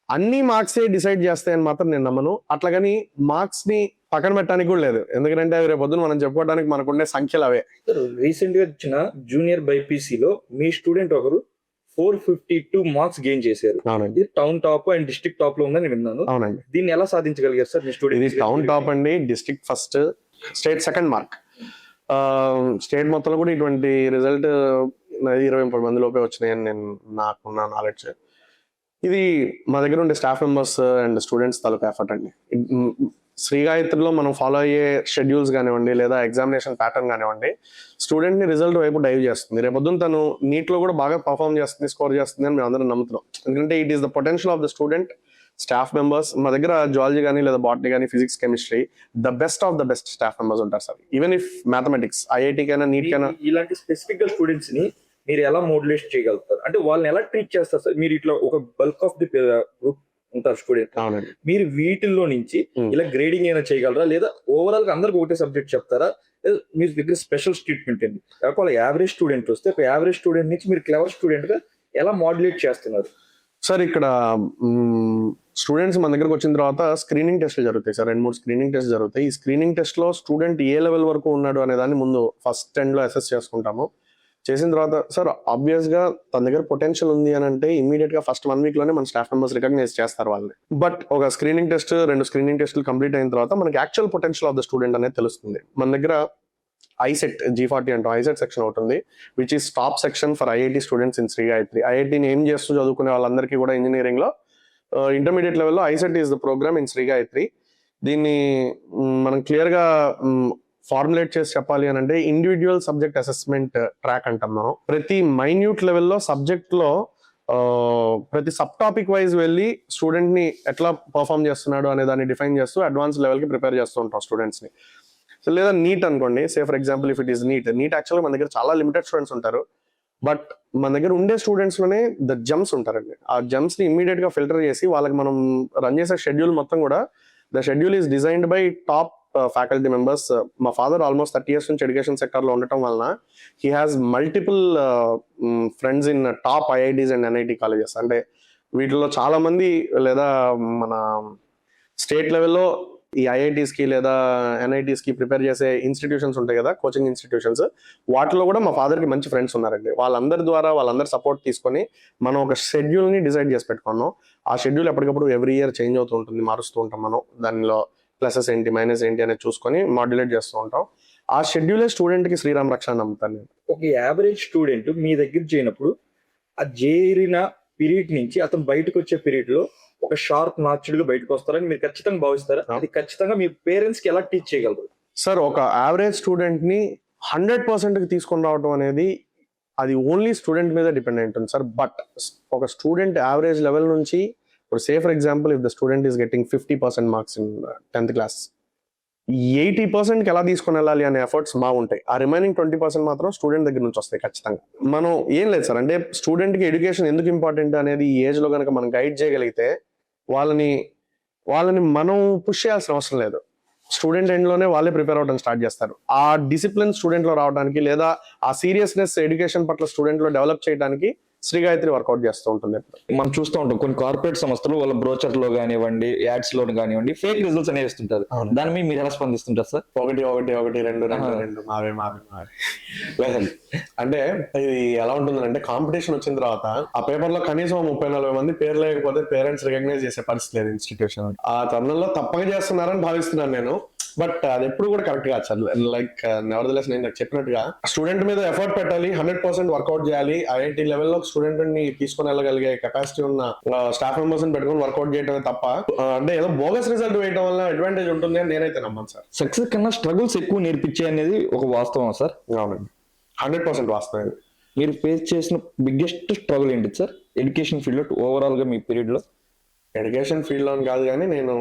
అన్ని మార్క్సే డిసైడ్ చేస్తాయని మాత్రం నేను నమ్మను. అట్లాగని మార్క్స్ ని పక్కన పెట్టడానికి కూడా లేదు. ఎందుకంటే అవి రేపు పొద్దున మనం చెప్పుకోవడానికి మనకుండే సంఖ్యలు అవే. రీసెంట్ గా వచ్చిన జూనియర్ బైపీసీలో మీ స్టూడెంట్ ఒకరు 452 మార్క్స్ గెయిన్ చేశారు. అవునండి. Town top and district top లో ఉందని విన్నాను. అవునండి. దీన్ని ఎలా సాధించగలిగారు సార్ మీ స్టూడెంట్? ఇది టౌన్ టాప్ అండి, district first, state second mark. State మొత్తంలో కూడా ఇటువంటి రిజల్ట్ 20-30 మంది లోపే వచ్చినాయని నాకున్న నాలెడ్జ్. ఇది మా దగ్గర ఉండే staff members and students taluka effort అండి. శ్రీ గాయత్రిలో మనం ఫాలో అయ్యే షెడ్యూల్స్ కానివ్వండి లేదా ఎగ్జామినేషన్ ప్యాటర్న్ కానివ్వండి స్టూడెంట్ ని రిజల్ట్ వైపు డైవ్ చేస్తుంది. రేపొద్దున తను నీట్ లో కూడా బాగా పర్ఫార్మ్ చేస్తుంది, స్కోర్ చేస్తుంది అని మేము అందరం నమ్ముతున్నాం. ఎందుకంటే it is the potential of the student staff members మా దగ్గర జువాలజీ కానీ లేదా బాటనీ కానీ physics chemistry the best of the best staff members ఉంటారు sir. Even if mathematics IIT కైనా నీట్ కైనా ఇలాంటి స్పెసిఫిక్ గా స్టూడెంట్స్ ని మీరు ఎలా మోటివేట్ చేయగలుగుతారు, అంటే వాళ్ళని ఎలా ట్రీట్ చేస్తారు సార్? మీరు ఇట్లా ఒక బల్క్ ఆఫ్ ది గ్రూప్ ఉంటారు స్టూడెంట్, అవునండి. మీరు వీటిల్లో నుంచి ఇలా గ్రేడింగ్ అయినా చేయగలరా, లేదా ఓవరాల్ గా అందరికి ఒకటే సబ్జెక్ట్ చెప్తారా, లేదా మీ దగ్గర స్పెషల్ ట్రీట్మెంట్ ఏంటి? ఒకవేళ యావరేజ్ స్టూడెంట్ వస్తే ఒక యావరేజ్ స్టూడెంట్ నుంచి మీరు క్లెవర్ స్టూడెంట్ గా ఎలా మాడ్యులేట్ చేస్తున్నారు? సార్ ఇక్కడ స్టూడెంట్స్ మన దగ్గరకు వచ్చిన తర్వాత స్క్రీనింగ్ టెస్ట్లు జరుగుతాయి సార్. 2-3 స్క్రీనింగ్ టెస్ట్ జరుగుతాయి. ఈ స్క్రీనింగ్ టెస్ట్ లో స్టూడెంట్ ఏ లెవెల్ వరకు ఉన్నాడు అనే దాన్ని ముందు ఫస్ట్ ఎండ్ లో అసెస్ చేసుకుంటాము. చేసిన తర్వాత సార్ ఆబ్వియస్ గా తన దగ్గర పొటెన్షియల్ ఉంది అని అంటే ఇమీడియట్ గా ఫస్ట్ 1 వీక్ లోనే మన స్టాఫ్ మెంబర్స్ రికగ్నైజ్ చేస్తారు వాళ్ళని. బట్ ఒక స్క్రీనింగ్ టెస్ట్ 2 స్క్రీనింగ్ టెస్ట్లు కంప్లీట్ అయిన తర్వాత మనకి actual potential of the student అనేది తెలుస్తుంది. మన దగ్గర ఐసెట్ G40 అంటాం, ఐసెట్ సెక్షన్ ఒకటి ఉంది, which is top section for IIT students in Shri Gayatri. ఐఐటిని ఏం చేస్తూ చదువుకునే వాళ్ళందరికీ కూడా ఇంజనీరింగ్ లో ఇంటర్మీడియట్ లెవెల్లో ISET is the program in Shri Gayatri. దీన్ని మనం క్లియర్ గా ఫార్ములేట్ చేసి చెప్పాలి అని అంటే ఇండివిజువల్ సబ్జెక్ట్ అసెస్మెంట్ ట్రాక్ అంటాం మనం. ప్రతి మైన్యూట్ లెవెల్లో సబ్జెక్ట్ లో ప్రతి సబ్ టాపిక్ వైజ్ వెళ్ళి స్టూడెంట్ ని ఎట్లా పర్ఫామ్ చేస్తున్నాడు అనే దాన్ని డిఫైన్ చేస్తూ అడ్వాన్స్ లెవెల్ కి ప్రిపేర్ చేస్తూ ఉంటాం స్టూడెంట్స్ ని. సో లేదా నీట్ అనుకోండి, say for example if it is NEET యాక్చువల్గా మన దగ్గర చాలా లిమిటెడ్ స్టూడెంట్స్ ఉంటారు. బట్ మన దగ్గర ఉండే స్టూడెంట్స్ లోనే ద జమ్స్ ఉంటారండి. ఆ జమ్స్ ని ఇమీడియట్ గా ఫిల్టర్ చేసి వాళ్ళకి మనం రన్ చేసే షెడ్యూల్ మొత్తం కూడా the schedule is designed by top faculty members. మా ఫాదర్ ఆల్మోస్ట్ 30 years నుంచి ఎడ్యుకేషన్ సెక్టర్ లో ఉండటం వలన he has multiple friends in top IITs and NIT colleges. అంటే వీటిలో చాలా మంది లేదా మన స్టేట్ లెవెల్లో ఈ ఐఐటీస్ కి లేదా ఎన్ఐటీస్ కి ప్రిపేర్ చేసే ఇన్స్టిట్యూషన్స్ ఉంటాయి కదా, కోచింగ్ ఇన్స్టిట్యూషన్స్, వాటిలో కూడా మా ఫాదర్ కి మంచి ఫ్రెండ్స్ ఉన్నారండి. వాళ్ళందరి ద్వారా వాళ్ళందరి సపోర్ట్ తీసుకొని మనం ఒక షెడ్యూల్ ని డిసైడ్ చేసి పెట్టుకున్నాం. ఆ షెడ్యూల్ ఎప్పటికప్పుడు ఎవ్రీ ఇయర్ చేంజ్ అవుతూ ఉంటుంది, మారుస్తూ ఉంటాం మనం. దానిలో ప్లసెస్ ఏంటి మైనస్ ఏంటి అనేది చూసుకొని మాడ్యులేట్ చేస్తూ ఉంటాం. ఆ షెడ్యూలే స్టూడెంట్ కి శ్రీరామ్ రక్ష నమ్ముతాను నేను. ఒక యావరేజ్ స్టూడెంట్ మీ దగ్గర చేయనప్పుడు ఆ చేరిన పీరియడ్ నుంచి అతను బయటకు వచ్చే పీరియడ్ లో ఒక షార్ప్ నాచుడుగా బయటకు వస్తారని మీరు ఖచ్చితంగా భావిస్తారా? అది ఖచ్చితంగా మీ పేరెంట్స్ కి ఎలా టీచ్ చేయగలరు? సార్ ఒక యావరేజ్ స్టూడెంట్ ని 100% కి తీసుకొని రావడం అనేది అది ఓన్లీ స్టూడెంట్ మీద డిపెండ్ అయి ఉంటుంది సార్. బట్ ఒక స్టూడెంట్ యావరేజ్ లెవెల్ నుంచి ఇప్పుడు say for example if the student is getting 50% marks in 10th class, 80% కి ఎలా తీసుకొని వెళ్ళాలి అనే ఎఫర్ట్స్ మా ఉంటాయి. ఆ రిమైనింగ్ 20% మాత్రం స్టూడెంట్ దగ్గర నుంచి వస్తాయి ఖచ్చితంగా. మనం ఏం లేదు సార్, అంటే స్టూడెంట్ కి ఎడ్యుకేషన్ ఎందుకు ఇంపార్టెంట్ అనేది ఈ ఏజ్ లో కనుక మనం గైడ్ చేయగలిగితే వాళ్ళని మనం పుష్ చేయాల్సిన అవసరం లేదు. స్టూడెంట్ ఎండ్ లోనే వాళ్ళే ప్రిపేర్ అవడం స్టార్ట్ చేస్తారు. ఆ డిసిప్లిన్ స్టూడెంట్ లో రావడానికి లేదా ఆ సీరియస్నెస్ ఎడ్యుకేషన్ పట్ల స్టూడెంట్ లో డెవలప్ చేయడానికి శ్రీ గాయత్రి వర్కౌట్ చేస్తూ ఉంటుంది. మనం చూస్తూ ఉంటాం కొన్ని కార్పొరేట్ సంస్థలు వాళ్ళ బ్రోచర్ లో కానివ్వండి, యాడ్స్ లో కానివ్వండి, ఫేక్ రిజల్ట్స్ అనేవి ఇస్తుంటారు. దాని మీద మీరు ఎలా స్పందిస్తుంటారు సార్? 1 మావే లేదండి. అంటే ఇది ఎలా ఉంటుందంటే కాంపిటీషన్ వచ్చిన తర్వాత ఆ పేపర్ లో కనీసం 30-40 మంది పేరు లేకపోతే పేరెంట్స్ రికగ్నైజ్ చేసే పరిస్థితి లేదు ఇన్స్టిట్యూషన్. ఆ తరుణంలో తప్పక చేస్తున్నారని భావిస్తున్నాను నేను. బట్ అది ఎప్పుడు కూడా కరెక్ట్ కాదు సార్. లైక్ నెవర్దలెస్ నేను నాకు చెప్పినట్టుగా స్టూడెంట్ మీద ఎఫర్ట్ పెట్టాలి, 100% వర్కౌట్ చేయాలి. ఐఐటి లెవెల్లో స్టూడెంట్ ని తీసుకొని వెళ్ళగలిగే కెపాసిటీ ఉన్న స్టాఫ్ మెంబర్స్ ని పెట్టుకొని వర్కౌట్ చేయడమే తప్ప అంటే ఏదో బోగస్ రిజల్ట్ వేయడం వల్ల అడ్వాంటేజ్ ఉంటుంది అని నేనైతే నమ్మను సార్. సక్సెస్ కన్నా స్ట్రగుల్స్ ఎక్కువ నేర్పించే అనేది ఒక వాస్తవం సార్. అవునండి, 100% వాస్తవం. మీరు ఫేస్ చేసిన బిగ్గెస్ట్ స్ట్రగుల్ ఏంటి సార్ ఎడ్యుకేషన్ ఫీల్డ్ లో ఓవరాల్ గా మీ పీరియడ్ లో? ఎడ్యుకేషన్ ఫీల్డ్ లో కాదు కానీ నేను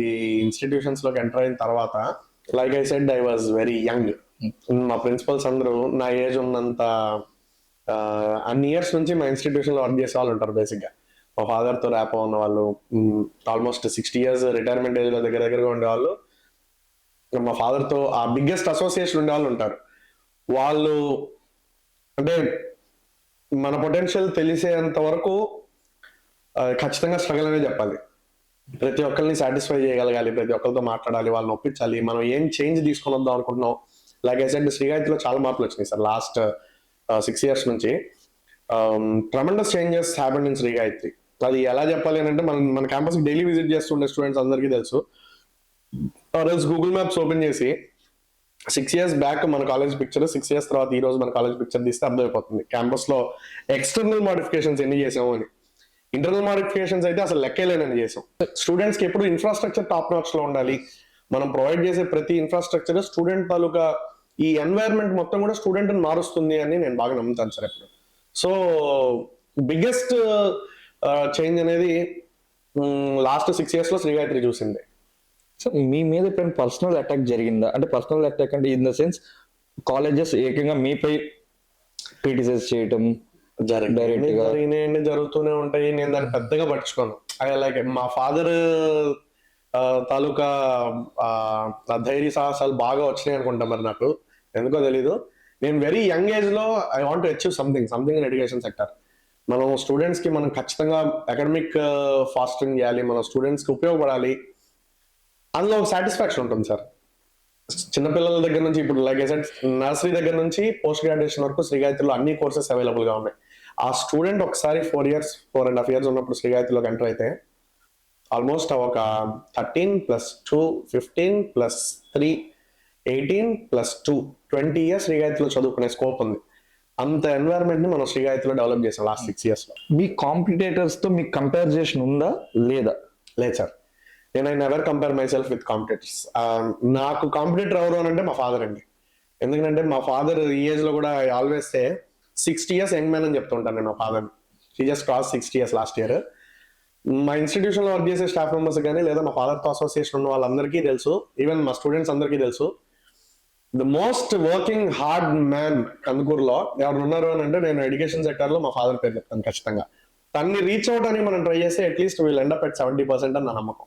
ఈ ఇన్స్టిట్యూషన్స్ లోకి ఎంటర్ అయిన తర్వాత like I said I was very young. మా ప్రిన్సిపల్స్ అందరూ నా ఏజ్ ఉన్నంత అన్ని ఇయర్స్ నుంచి మా ఇన్స్టిట్యూషన్ లో వర్క్ చేసే వాళ్ళు ఉంటారు. బేసిక్ గా మా ఫాదర్ తో ర్యాప్ ఉన్న వాళ్ళు ఆల్మోస్ట్ 60 years రిటైర్మెంట్ ఏజ్ లో దగ్గరగా ఉండేవాళ్ళు, మా ఫాదర్ తో ఆ బిగ్గెస్ట్ అసోసియేషన్ ఉండే వాళ్ళు ఉంటారు. వాళ్ళు అంటే మన పొటెన్షియల్ తెలిసేంత వరకు ఖచ్చితంగా స్ట్రగల్ అనే చెప్పాలి. ప్రతి ఒక్కరిని సాటిస్ఫై చేయగలగాలి, ప్రతి ఒక్కరితో మాట్లాడాలి, వాళ్ళని ఒప్పించాలి. మనం ఏం చేంజ్ తీసుకొని వద్దాం అనుకుంటున్నాం. లైక్ ఐ సెడ్ శ్రీ గాయత్రిలో చాలా మార్పులు వచ్చినాయి సార్ లాస్ట్ 6 years నుంచి. Tremendous changes happened in Shri Gayatri. అది ఎలా చెప్పాలి అని అంటే మన క్యాంపస్ డైలీ విజిట్ చేస్తుండే స్టూడెంట్స్ అందరికీ తెలుసు. గూగుల్ మ్యాప్స్ ఓపెన్ చేసి 6 years బ్యాక్ మన కాలేజ్ పిక్చర్, 6 years తర్వాత ఈ రోజు మన కాలేజ్ పిక్చర్ తీస్తే అర్థమైపోతుంది క్యాంపస్ లో ఎక్స్టర్నల్ మోడిఫికేషన్స్ ఎన్ని చేసాము అని. ఇంటర్నల్ మోడిఫికేషన్స్ అయితే అసలు లెక్కేలేనని చేసాం. స్టూడెంట్స్ కి ఎప్పుడు ఇన్ఫ్రాస్ట్రక్చర్ టాప్ నాచ్ లో ఉండాలి. మనం ప్రొవైడ్ చేసే ప్రతి ఇన్ఫ్రాస్ట్రక్చర్ స్టూడెంట్ తాలూకా ఈ ఎన్వైరన్మెంట్ మొత్తం కూడా స్టూడెంట్ మారుస్తుంది అని నేను బాగా నమ్ముతాను సార్ ఎప్పుడు. సో బిగ్గెస్ట్ చేంజ్ అనేది లాస్ట్ 6 years లో శ్రీ గాయత్రి చూసింది. సో మీ మీద ఎప్పుడైనా పర్సనల్ అటాక్ జరిగిందా? అంటే పర్సనల్ అటాక్ అంటే ఇన్ ద సెన్స్ కాలేజెస్ ఏకంగా మీపై క్రిటిసైజ్ చేయటం డైరెక్ట్ గా జరిగినాయండి, జరుగుతూనే ఉంటాయి. నేను దాన్ని పెద్దగా పట్టించుకోను. లైక్ మా ఫాదర్ తాలూకా ధైర్య సాహసాలు బాగా వచ్చినాయి అనుకుంటా మరి నాకు, ఎందుకో తెలీదు. నేను వెరీ యంగ్ ఏజ్ లో I want to achieve something in education sector. మనం స్టూడెంట్స్ కి మనం ఖచ్చితంగా అకాడమిక్ ఫాస్టింగ్ చేయాలి, మన స్టూడెంట్స్ కి ఉపయోగపడాలి, అందులో ఒక సాటిస్ఫాక్షన్ ఉంటుంది సార్. చిన్నపిల్లల దగ్గర నుంచి ఇప్పుడు లైక్ నర్సరీ దగ్గర నుంచి పోస్ట్ గ్రాడ్యుయేషన్ వరకు శ్రీ గాయత్రిలో అన్ని కోర్సెస్ అవైలబుల్ గా ఉన్నాయి. ఆ స్టూడెంట్ ఒకసారి 4.5 years ఉన్నప్పుడు శ్రీ గాయత్రిలోకి ఎంటర్ అయితే ఆల్మోస్ట్ ఒక 13 + 2 15 + 3 18 + 2 20 years శ్రీ గాయత్రిలో చదువుకునే స్కోప్ ఉంది. అంత ఎన్వైరన్మెంట్ ని మనం శ్రీ గాయత్రిలో డెవలప్ చేసాం లాస్ట్ 6 years లో. మీ కాంపిటేటర్స్ తో మీకు కంపారిజేషన్ ఉందా లేదా? లేదు సార్, నేను I never compare my self with competitors. నాకు కాంపిటేటర్ ఎవరు అని అంటే మా ఫాదర్ అండి. ఎందుకంటే మా ఫాదర్ ఈ ఏజ్ లో కూడా ఆల్వేస్ 60 years యంగ్ మ్యాన్ అని చెప్తుంటాను నేను. మా father he just cross 60 years last year. మా ఇన్స్టిట్యూషన్ లో వర్క్ చేసే స్టాఫ్ మెంబర్స్ కానీ లేదా మా ఫాదర్ తో అసోసియేషన్ ఉన్న వాళ్ళందరికీ తెలుసు, ఈవెన్ మా స్టూడెంట్స్ అందరికీ తెలుసు, the most working hard man కందుకూరులో ఎవరు ఉన్నారు అని అంటే నేను ఎడ్యుకేషన్ సెక్టర్ లో మా ఫాదర్ పేరు చెప్తాను ఖచ్చితంగా. తన్ని రీచ్ అవడానికి మనం ట్రై చేస్తే at least wheel end up at 70% అని నా నమ్మకం.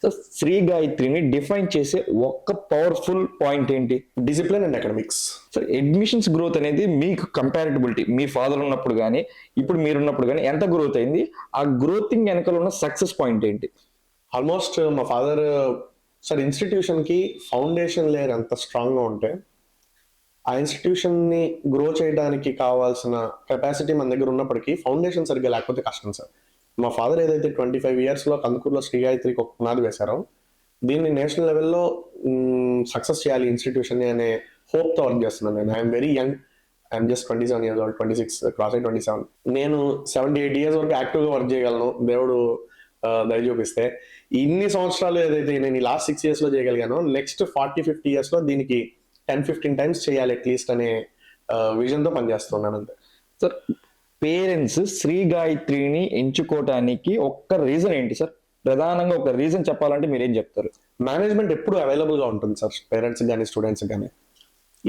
సో శ్రీ గాయత్రిని డిఫైన్ చేసే ఒక్క పవర్ఫుల్ పాయింట్ ఏంటి? Discipline and academics. So admissions growth అనేది మీకు కంపారిటబిలిటీ మీ ఫాదర్ ఉన్నప్పుడు కానీ ఇప్పుడు మీరున్నప్పుడు కానీ ఎంత గ్రోత్ అయింది? ఆ గ్రోతింగ్ వెనకాల ఉన్న సక్సెస్ పాయింట్ ఏంటి? ఆల్మోస్ట్ మా ఫాదర్ సార్ ఇన్స్టిట్యూషన్ కి ఫౌండేషన్ లేయర్ ఎంత స్ట్రాంగ్ గా ఉంటే ఆ ఇన్స్టిట్యూషన్ ని గ్రో చేయడానికి కావాల్సిన కెపాసిటీ మన దగ్గర ఉన్నప్పటికీ ఫౌండేషన్ సరిగ్గా లేకపోతే కష్టం సార్. మా ఫాదర్ ఏదైతే 25 years లో కందుకూరులో శ్రీ గాయత్రికి ఒక పునాది వేశారో దీన్ని నేషనల్ లెవెల్లో సక్సెస్ చేయాలి ఇన్స్టిట్యూషన్ అనే హోప్ తో వర్క్ చేస్తున్నాను నేను. I'm very young, I'm just 27 years old, 26 cross 27. నేను 78 years వరకు యాక్టివ్ గా వర్క్ చేయగలను దేవుడు దయ చూపిస్తే. ఇన్ని సంవత్సరాలు ఏదైతే నేను ఈ లాస్ట్ 6 years లో చేయగలిగానో నెక్స్ట్ 40-50 years లో దీనికి 10-15 times చేయాలి అట్లీస్ట్ అనే విజన్ తో పనిచేస్తున్నాను అంతే. సార్ పేరెంట్స్ శ్రీ గాయత్రిని ఎంచుకోవటానికి ఒక్క రీజన్ ఏంటి సార్? ప్రధానంగా ఒక రీజన్ చెప్పాలంటే మీరేం చెప్తారు? మేనేజ్మెంట్ ఎప్పుడు అవైలబుల్ గా ఉంటుంది సార్ పేరెంట్స్ కానీ స్టూడెంట్స్ కానీ.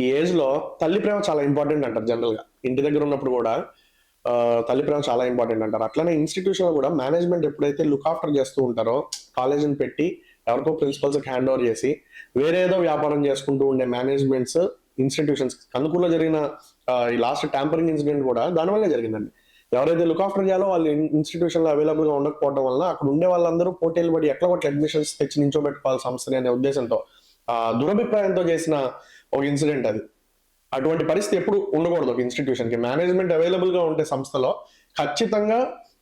ఈ ఏజ్ లో తల్లి ప్రేమ చాలా ఇంపార్టెంట్ అంటారు జనరల్ గా. ఇంటి దగ్గర ఉన్నప్పుడు కూడా తల్లి ప్రేమ చాలా ఇంపార్టెంట్ అంటారు. అట్లనే ఇన్స్టిట్యూషన్ లో కూడా మేనేజ్మెంట్ ఎప్పుడైతే లుక్ ఆఫ్టర్ చేస్తూ ఉంటారో కాలేజీని పెట్టి ఎవరికో ప్రిన్సిపల్స్ హ్యాండ్ ఓవర్ చేసి వేరేదో వ్యాపారం చేసుకుంటూ ఉండే మేనేజ్మెంట్స్ ఇన్స్టిట్యూషన్స్ కందుకూరులో జరిగిన ఈ లాస్ట్ ట్యాంపరింగ్ ఇన్సిడెంట్ కూడా దానివల్లే జరిగిందండి. ఎవరైతే లుక్ ఆఫ్టర్ చేయాలో వాళ్ళు ఇన్స్టిట్యూషన్ లో అవైలబుల్ గా ఉండకపోవడం వల్ల అక్కడ ఉండే వాళ్ళందరూ పోటీలు పడి ఎట్లా కొట్ల అడ్మిషన్స్ తెచ్చి నించోబెట్టుకోవాలి సంస్థని అనే ఉద్దేశంతో దురభిప్రాయంతో చేసిన ఒక ఇన్సిడెంట్ అది. అటువంటి పరిస్థితి ఎప్పుడు ఉండకూడదు ఒక ఇన్స్టిట్యూషన్ కి. మేనేజ్మెంట్ అవైలబుల్ గా ఉంటే సంస్థలో ఖచ్చితంగా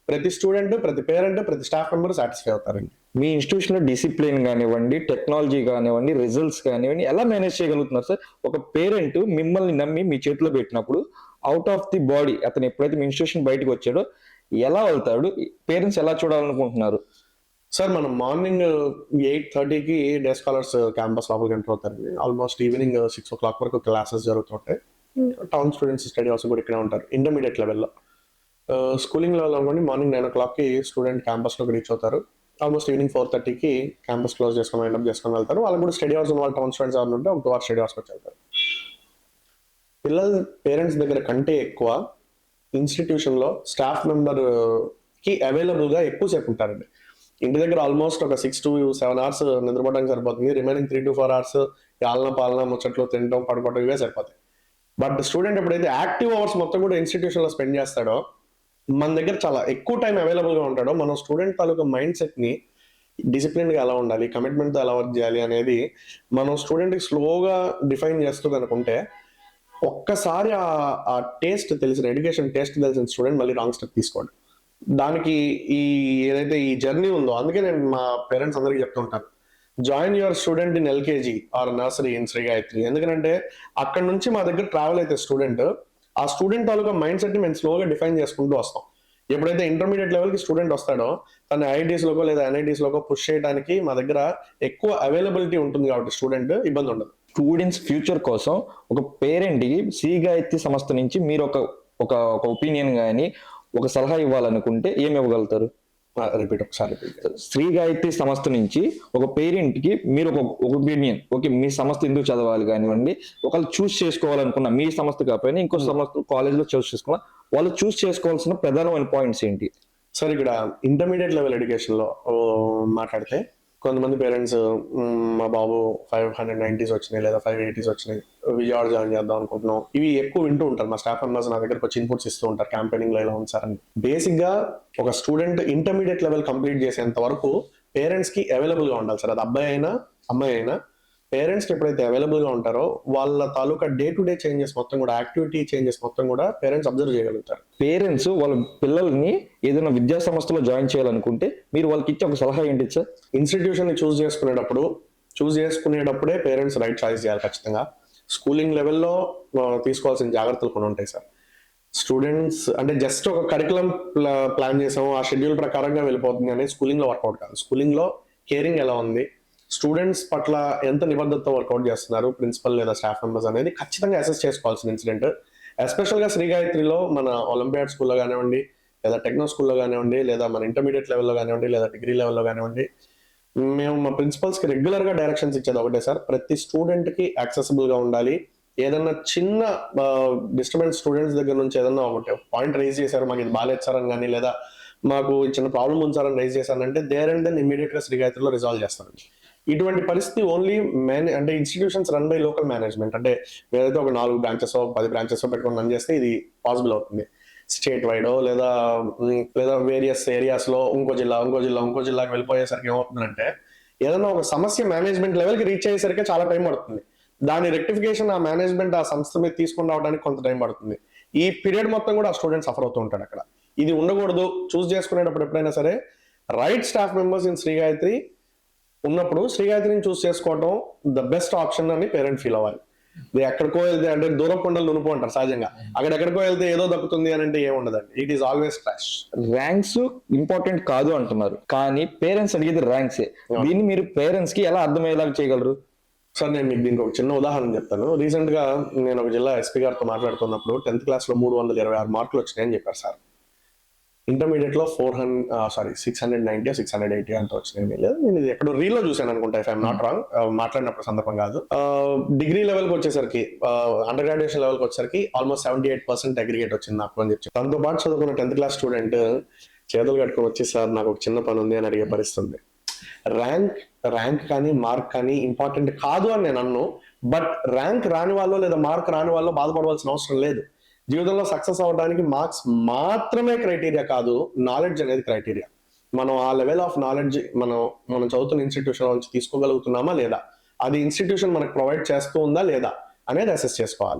ప్రతి స్టూడెంట్, ప్రతి పేరెంట్, ప్రతి స్టాఫ్ మెంబర్ సాటిస్ఫై అవుతారండి. మీ ఇన్స్టిట్యూషన్ లో డిసిప్లిన్ కానివ్వండి, టెక్నాలజీ కానివ్వండి, రిజల్ట్స్ కానివ్వండి ఎలా మేనేజ్ చేయగలుగుతున్నారు సార్? ఒక పేరెంట్ మిమ్మల్ని నమ్మి మీ చేతిలో పెట్టినప్పుడు అవుట్ ఆఫ్ ది బాడీ అతను ఎప్పుడైతే మీ ఇన్స్టిట్యూషన్ బయటకు వచ్చాడో ఎలా వెళ్తాడు? పేరెంట్స్ ఎలా చూడాలనుకుంటున్నారు? సార్ మనం మార్నింగ్ 8:30కి డే స్కాలర్స్ క్యాంపస్ లోపలికి ఎంటర్ అవుతారండి. ఆల్మోస్ట్ ఈవినింగ్ 6 o'clock వరకు క్లాసెస్ జరుగుతుంటాయి. టౌన్ స్టూడెంట్స్ స్టడీ అవర్స్ కూడా ఇక్కడే ఉంటారు. ఇంటర్మీడియట్ లెవెల్లో స్కూలింగ్ లెవెల్ అనుకోండి మార్నింగ్ 9 o'clockకి స్టూడెంట్ క్యాంపస్ లోకి రీచ్ అవుతారు. ఆల్మోస్ట్ ఈవినింగ్ 4:30కి క్యాంపస్ క్లోజ్ చేసుకొని వైండప్ చేసుకొని వెళ్తారు. వాళ్ళకి కూడా స్టడీ అవర్స్ ఉన్న వాళ్ళు టౌన్ స్టూడెంట్స్ ఎవరు ఉంటే ఒక 2 hours స్టడీ అవర్స్ వచ్చి వెళ్తారు. పిల్లల పేరెంట్స్ దగ్గర కంటే ఎక్కువ ఇన్స్టిట్యూషన్ లో స్టాఫ్ మెంబర్ కి అవైలబుల్ గా ఎక్కువసేపు ఉంటారండి. ఇంటి దగ్గర ఆల్మోస్ట్ ఒక 6 to 7 hours నిద్రపోవడానికి సరిపోతుంది. రిమైనింగ్ 3 to 4 hours ఆలన పాలన ముచ్చట్లు తినడం పడుకోవడం ఇవే సరిపోతాయి. బట్ స్టూడెంట్ ఎప్పుడైతే యాక్టివ్ అవర్స్ మొత్తం కూడా ఇన్స్టిట్యూషన్ లో స్పెండ్ చేస్తాడో మన దగ్గర చాలా ఎక్కువ టైం అవైలబుల్ గా ఉంటాడో మనం స్టూడెంట్ తాలూకా మైండ్ సెట్ ని డిసిప్లిన్ గా ఎలా ఉండాలి, కమిట్మెంట్ తో ఎలా వర్క్ చేయాలి అనేది మనం స్టూడెంట్ కి స్లోగా డిఫైన్ చేస్తుంది అనుకుంటే ఒక్కసారి ఆ టేస్ట్ తెలిసిన ఎడ్యుకేషన్ టేస్ట్ తెలిసిన స్టూడెంట్ మళ్ళీ రాంగ్ స్టెప్ తీసుకోండి. దానికి ఈ ఏదైతే ఈ జర్నీ ఉందో అందుకే నేను మా పేరెంట్స్ అందరికీ చెప్తుంటాను, join your student in LKG or nursery in Shri Gayatri. ఎందుకంటే అక్కడ నుంచి మా దగ్గర ట్రావెల్ అయితే స్టూడెంట్ ఆ స్టూడెంట్ తాలూకా మైండ్ సెట్ ని మేము స్లోగా డిఫైన్ చేసుకుంటూ వస్తాం. ఎప్పుడైతే ఇంటర్మీడియట్ లెవెల్ కి స్టూడెంట్ వస్తాడో తన ఐఐటీస్ లోకో లేదా ఎన్ఐటీస్ లోకో పుష్ చేయడానికి మా దగ్గర ఎక్కువ అవైలబిలిటీ ఉంటుంది కాబట్టి స్టూడెంట్ ఇబ్బంది ఉండదు. స్టూడెంట్స్ ఫ్యూచర్ కోసం ఒక పేరెంట్ కి శ్రీ గాయత్రి సంస్థ నుంచి మీరు ఒక ఒపీనియన్ కానీ ఒక సలహా ఇవ్వాలనుకుంటే ఏమి ఇవ్వగలుగుతారు? రిపీట్ ఒకసారి శ్రీ గాయత్రి సంస్థ నుంచి ఒక పేరెంట్ కి మీరు ఒక ఒపీనియన్, ఓకే మీ సంస్థ ఎందుకు చదవాలి కానివ్వండి, ఒకళ్ళు చూస్ చేసుకోవాలనుకున్న మీ సంస్థ కాకపోయినా ఇంకో సంస్థ కాలేజ్ లో చూస్ చేసుకోవాలి, వాళ్ళు చూస్ చేసుకోవాల్సిన ప్రధానమైన పాయింట్స్ ఏంటి? సార్ ఇక్కడ ఇంటర్మీడియట్ లెవెల్ ఎడ్యుకేషన్ లో మాట్లాడితే కొంతమంది పేరెంట్స్ మా బాబు 590s వచ్చినాయి లేదా 580s వచ్చినాయి, విజయవాడ జాయిన్ చేద్దాం అనుకుంటున్నాం, ఇవి ఎక్కువ వింటూ ఉంటారు. మా స్టాఫ్ మెంబర్స్ నా దగ్గరకు వచ్చి ఇన్పుట్స్ ఇస్తూ ఉంటారు, క్యాంపెయినింగ్ లో ఇలా ఉంది సార్ అని. బేసిక్ గా ఒక స్టూడెంట్ ఇంటర్మీడియట్ లెవెల్ కంప్లీట్ చేసేంత వరకు పేరెంట్స్ కి అవైలబుల్ గా ఉండాలి సార్. అది అబ్బాయి అయినా అమ్మాయి అయినా పేరెంట్స్ కి ఎప్పుడైతే అవైలబుల్ గా ఉంటారో వాళ్ళ తాలూకా డే టు డే చేంజెస్ మొత్తం కూడా, యాక్టివిటీ చేంజెస్ మొత్తం కూడా పేరెంట్స్ అబ్జర్వ్ చేయగలుగుతారు. పేరెంట్స్ వాళ్ళ పిల్లల్ని ఏదైనా విద్యా సంస్థలో జాయిన్ చేయాలనుకుంటే మీరు వాళ్ళకి ఇచ్చే ఒక సలహా ఏంటి సార్? ఇన్స్టిట్యూషన్ ని చూస్ చేసుకునేటప్పుడే పేరెంట్స్ రైట్ చాయిస్ చేయాలి ఖచ్చితంగా. స్కూలింగ్ లెవెల్లో తీసుకోవాల్సిన జాగ్రత్తలు కొన్ని ఉంటాయి సార్. స్టూడెంట్స్ అంటే జస్ట్ ఒక కరికులం ప్లాన్ చేసాము, ఆ షెడ్యూల్ ప్రకారంగా వెళ్ళిపోతుంది అనేది స్కూలింగ్ లో వర్కౌట్ కాదు. స్కూలింగ్ లో కేరింగ్ ఎలా ఉంది, స్టూడెంట్స్ పట్ల ఎంత నిబద్ధతతో వర్కౌట్ చేస్తున్నారు ప్రిన్సిపల్ లేదా స్టాఫ్ మెంబర్స్ అనేది ఖచ్చితంగా అసెస్ చేసుకోవాల్సిన ఇన్సిడెంట్. ఎస్పెషల్ గా శ్రీ గాయత్రిలో మన ఒలింపియాడ్ స్కూల్లో కానివ్వండి, లేదా టెక్నో స్కూల్లో కానివ్వండి, లేదా మన ఇంటర్మీడియట్ లెవెల్లో కానివ్వండి, లేదా డిగ్రీ లెవెల్లో కానివ్వండి, మేము మా ప్రిన్సిపల్స్ కి రెగ్యులర్ గా డైరెక్షన్స్ ఇచ్చేది ఒకటే సార్, ప్రతి స్టూడెంట్ కి యాక్సెసిబుల్ గా ఉండాలి. ఏదన్నా చిన్న డిస్టర్బెన్స్ స్టూడెంట్స్ దగ్గర నుంచి ఏదన్నా ఒకటి పాయింట్ రైజ్ చేశారు, మాకు ఇది బాగాలేదు సార్ అని కానీ, లేదా మాకు చిన్న ప్రాబ్లం ఉంది సార్ అని రైజ్ చేశారంటే దేర్ అండ్ దెన్ ఇమీడియట్ గా శ్రీ గాయత్రిలో రిజాల్వ్ చేస్తారు. ఇటువంటి పరిస్థితి ఓన్లీ అంటే institutions run by local management, అంటే ఏదైతే ఒక 4 బ్రాంచెస్ 10 బ్రాంచెస్ పెట్టుకుని రన్ చేస్తే ఇది పాసిబుల్ అవుతుంది. స్టేట్ వైడ్ లేదా వేరియస్ ఏరియాస్ లో ఇంకో జిల్లాకి వెళ్ళిపోయేసరికి ఏమవుతుందంటే ఏదైనా ఒక సమస్య మేనేజ్మెంట్ లెవెల్ కి రీచ్ అయ్యేసరికి చాలా టైం పడుతుంది. దాని రెక్టిఫికేషన్ ఆ మేనేజ్మెంట్ ఆ సంస్థ మీద తీసుకుని రావడానికి కొంత టైం పడుతుంది. ఈ పీరియడ్ మొత్తం కూడా ఆ స్టూడెంట్ సఫర్ అవుతూ ఉంటాడు. అక్కడ ఇది ఉండకూడదు. చూస్ చేసుకునేటప్పుడు ఎప్పుడైనా సరే right staff members in Shri Gayatri ఉన్నప్పుడు శ్రీ గాయత్రిని చూస్ చేసుకోవడం ద బెస్ట్ ఆప్షన్ అని పేరెంట్ ఫీల్ అవ్వాలి. ఎక్కడికో వెళ్తే అంటే దూరం కొండలు నునుపు అంటారు సహజంగా, అక్కడెక్కడికో వెళ్తే ఏదో దక్కుతుంది అని అంటే ఏముండదండి. It is always trash. Ranks important కాదు అంటున్నారు, కానీ పేరెంట్స్ అడిగేది ర్యాంక్సే. దీన్ని మీరు పేరెంట్స్ కి ఎలా అర్థమయ్యేలాగా చేయగలరు? సార్ నేను మీకు దీనికి ఒక చిన్న ఉదాహరణ చెప్తాను. రీసెంట్ గా నేను ఒక జిల్లా ఎస్పీ గారితో మాట్లాడుతున్నప్పుడు 10th క్లాస్ లో 326 మార్కులు వచ్చినాయని చెప్పారు సార్. ఇంటర్మీడియట్ లో 690 680 అంత వచ్చినాయి. లేదా నేను ఇది ఎక్కడో రీల్ లో చూసాను అనుకుంటా, ఇఫ్ ఐఎమ్ నాట్ రాంగ్, మాట్లాడినప్పుడు సందర్భం కాదు. డిగ్రీ లెవెల్ కి వచ్చేసరికి, అండర్ గ్రాడ్యుయేషన్ లెవెల్ కి వచ్చేసరికి ఆల్మోస్ట్ 78% అగ్రిగేట్ వచ్చింది నాకు అని చెప్పి. తనతో పాటు చదువుకున్న 10th క్లాస్ స్టూడెంట్ చేతులు కట్టుకొని వచ్చి సార్ నాకు ఒక చిన్న పని ఉంది అని అడిగే పరిస్థితుంది. ర్యాంక్ కానీ మార్క్ కానీ ఇంపార్టెంట్ కాదు అని నేను అన్ను, బట్ ర్యాంక్ రాని వాళ్ళు లేదా మార్క్ రాని వాళ్ళు బాధపడవలసిన అవసరం లేదు. జీవితంలో సక్సెస్ అవ్వడానికి మార్క్స్ మాత్రమే క్రైటీరియా కాదు, నాలెడ్జ్ అనేది క్రైటీరియా. మనం ఆ లెవెల్ ఆఫ్ నాలెడ్జ్ మనం చదువుతున్న ఇన్స్టిట్యూషన్ నుంచి తీసుకోగలుగుతున్నామా లేదా, అది ఇన్స్టిట్యూషన్ మనకు ప్రొవైడ్ చేస్తూ ఉందా లేదా అనేది అసెస్ చేసుకోవాలి.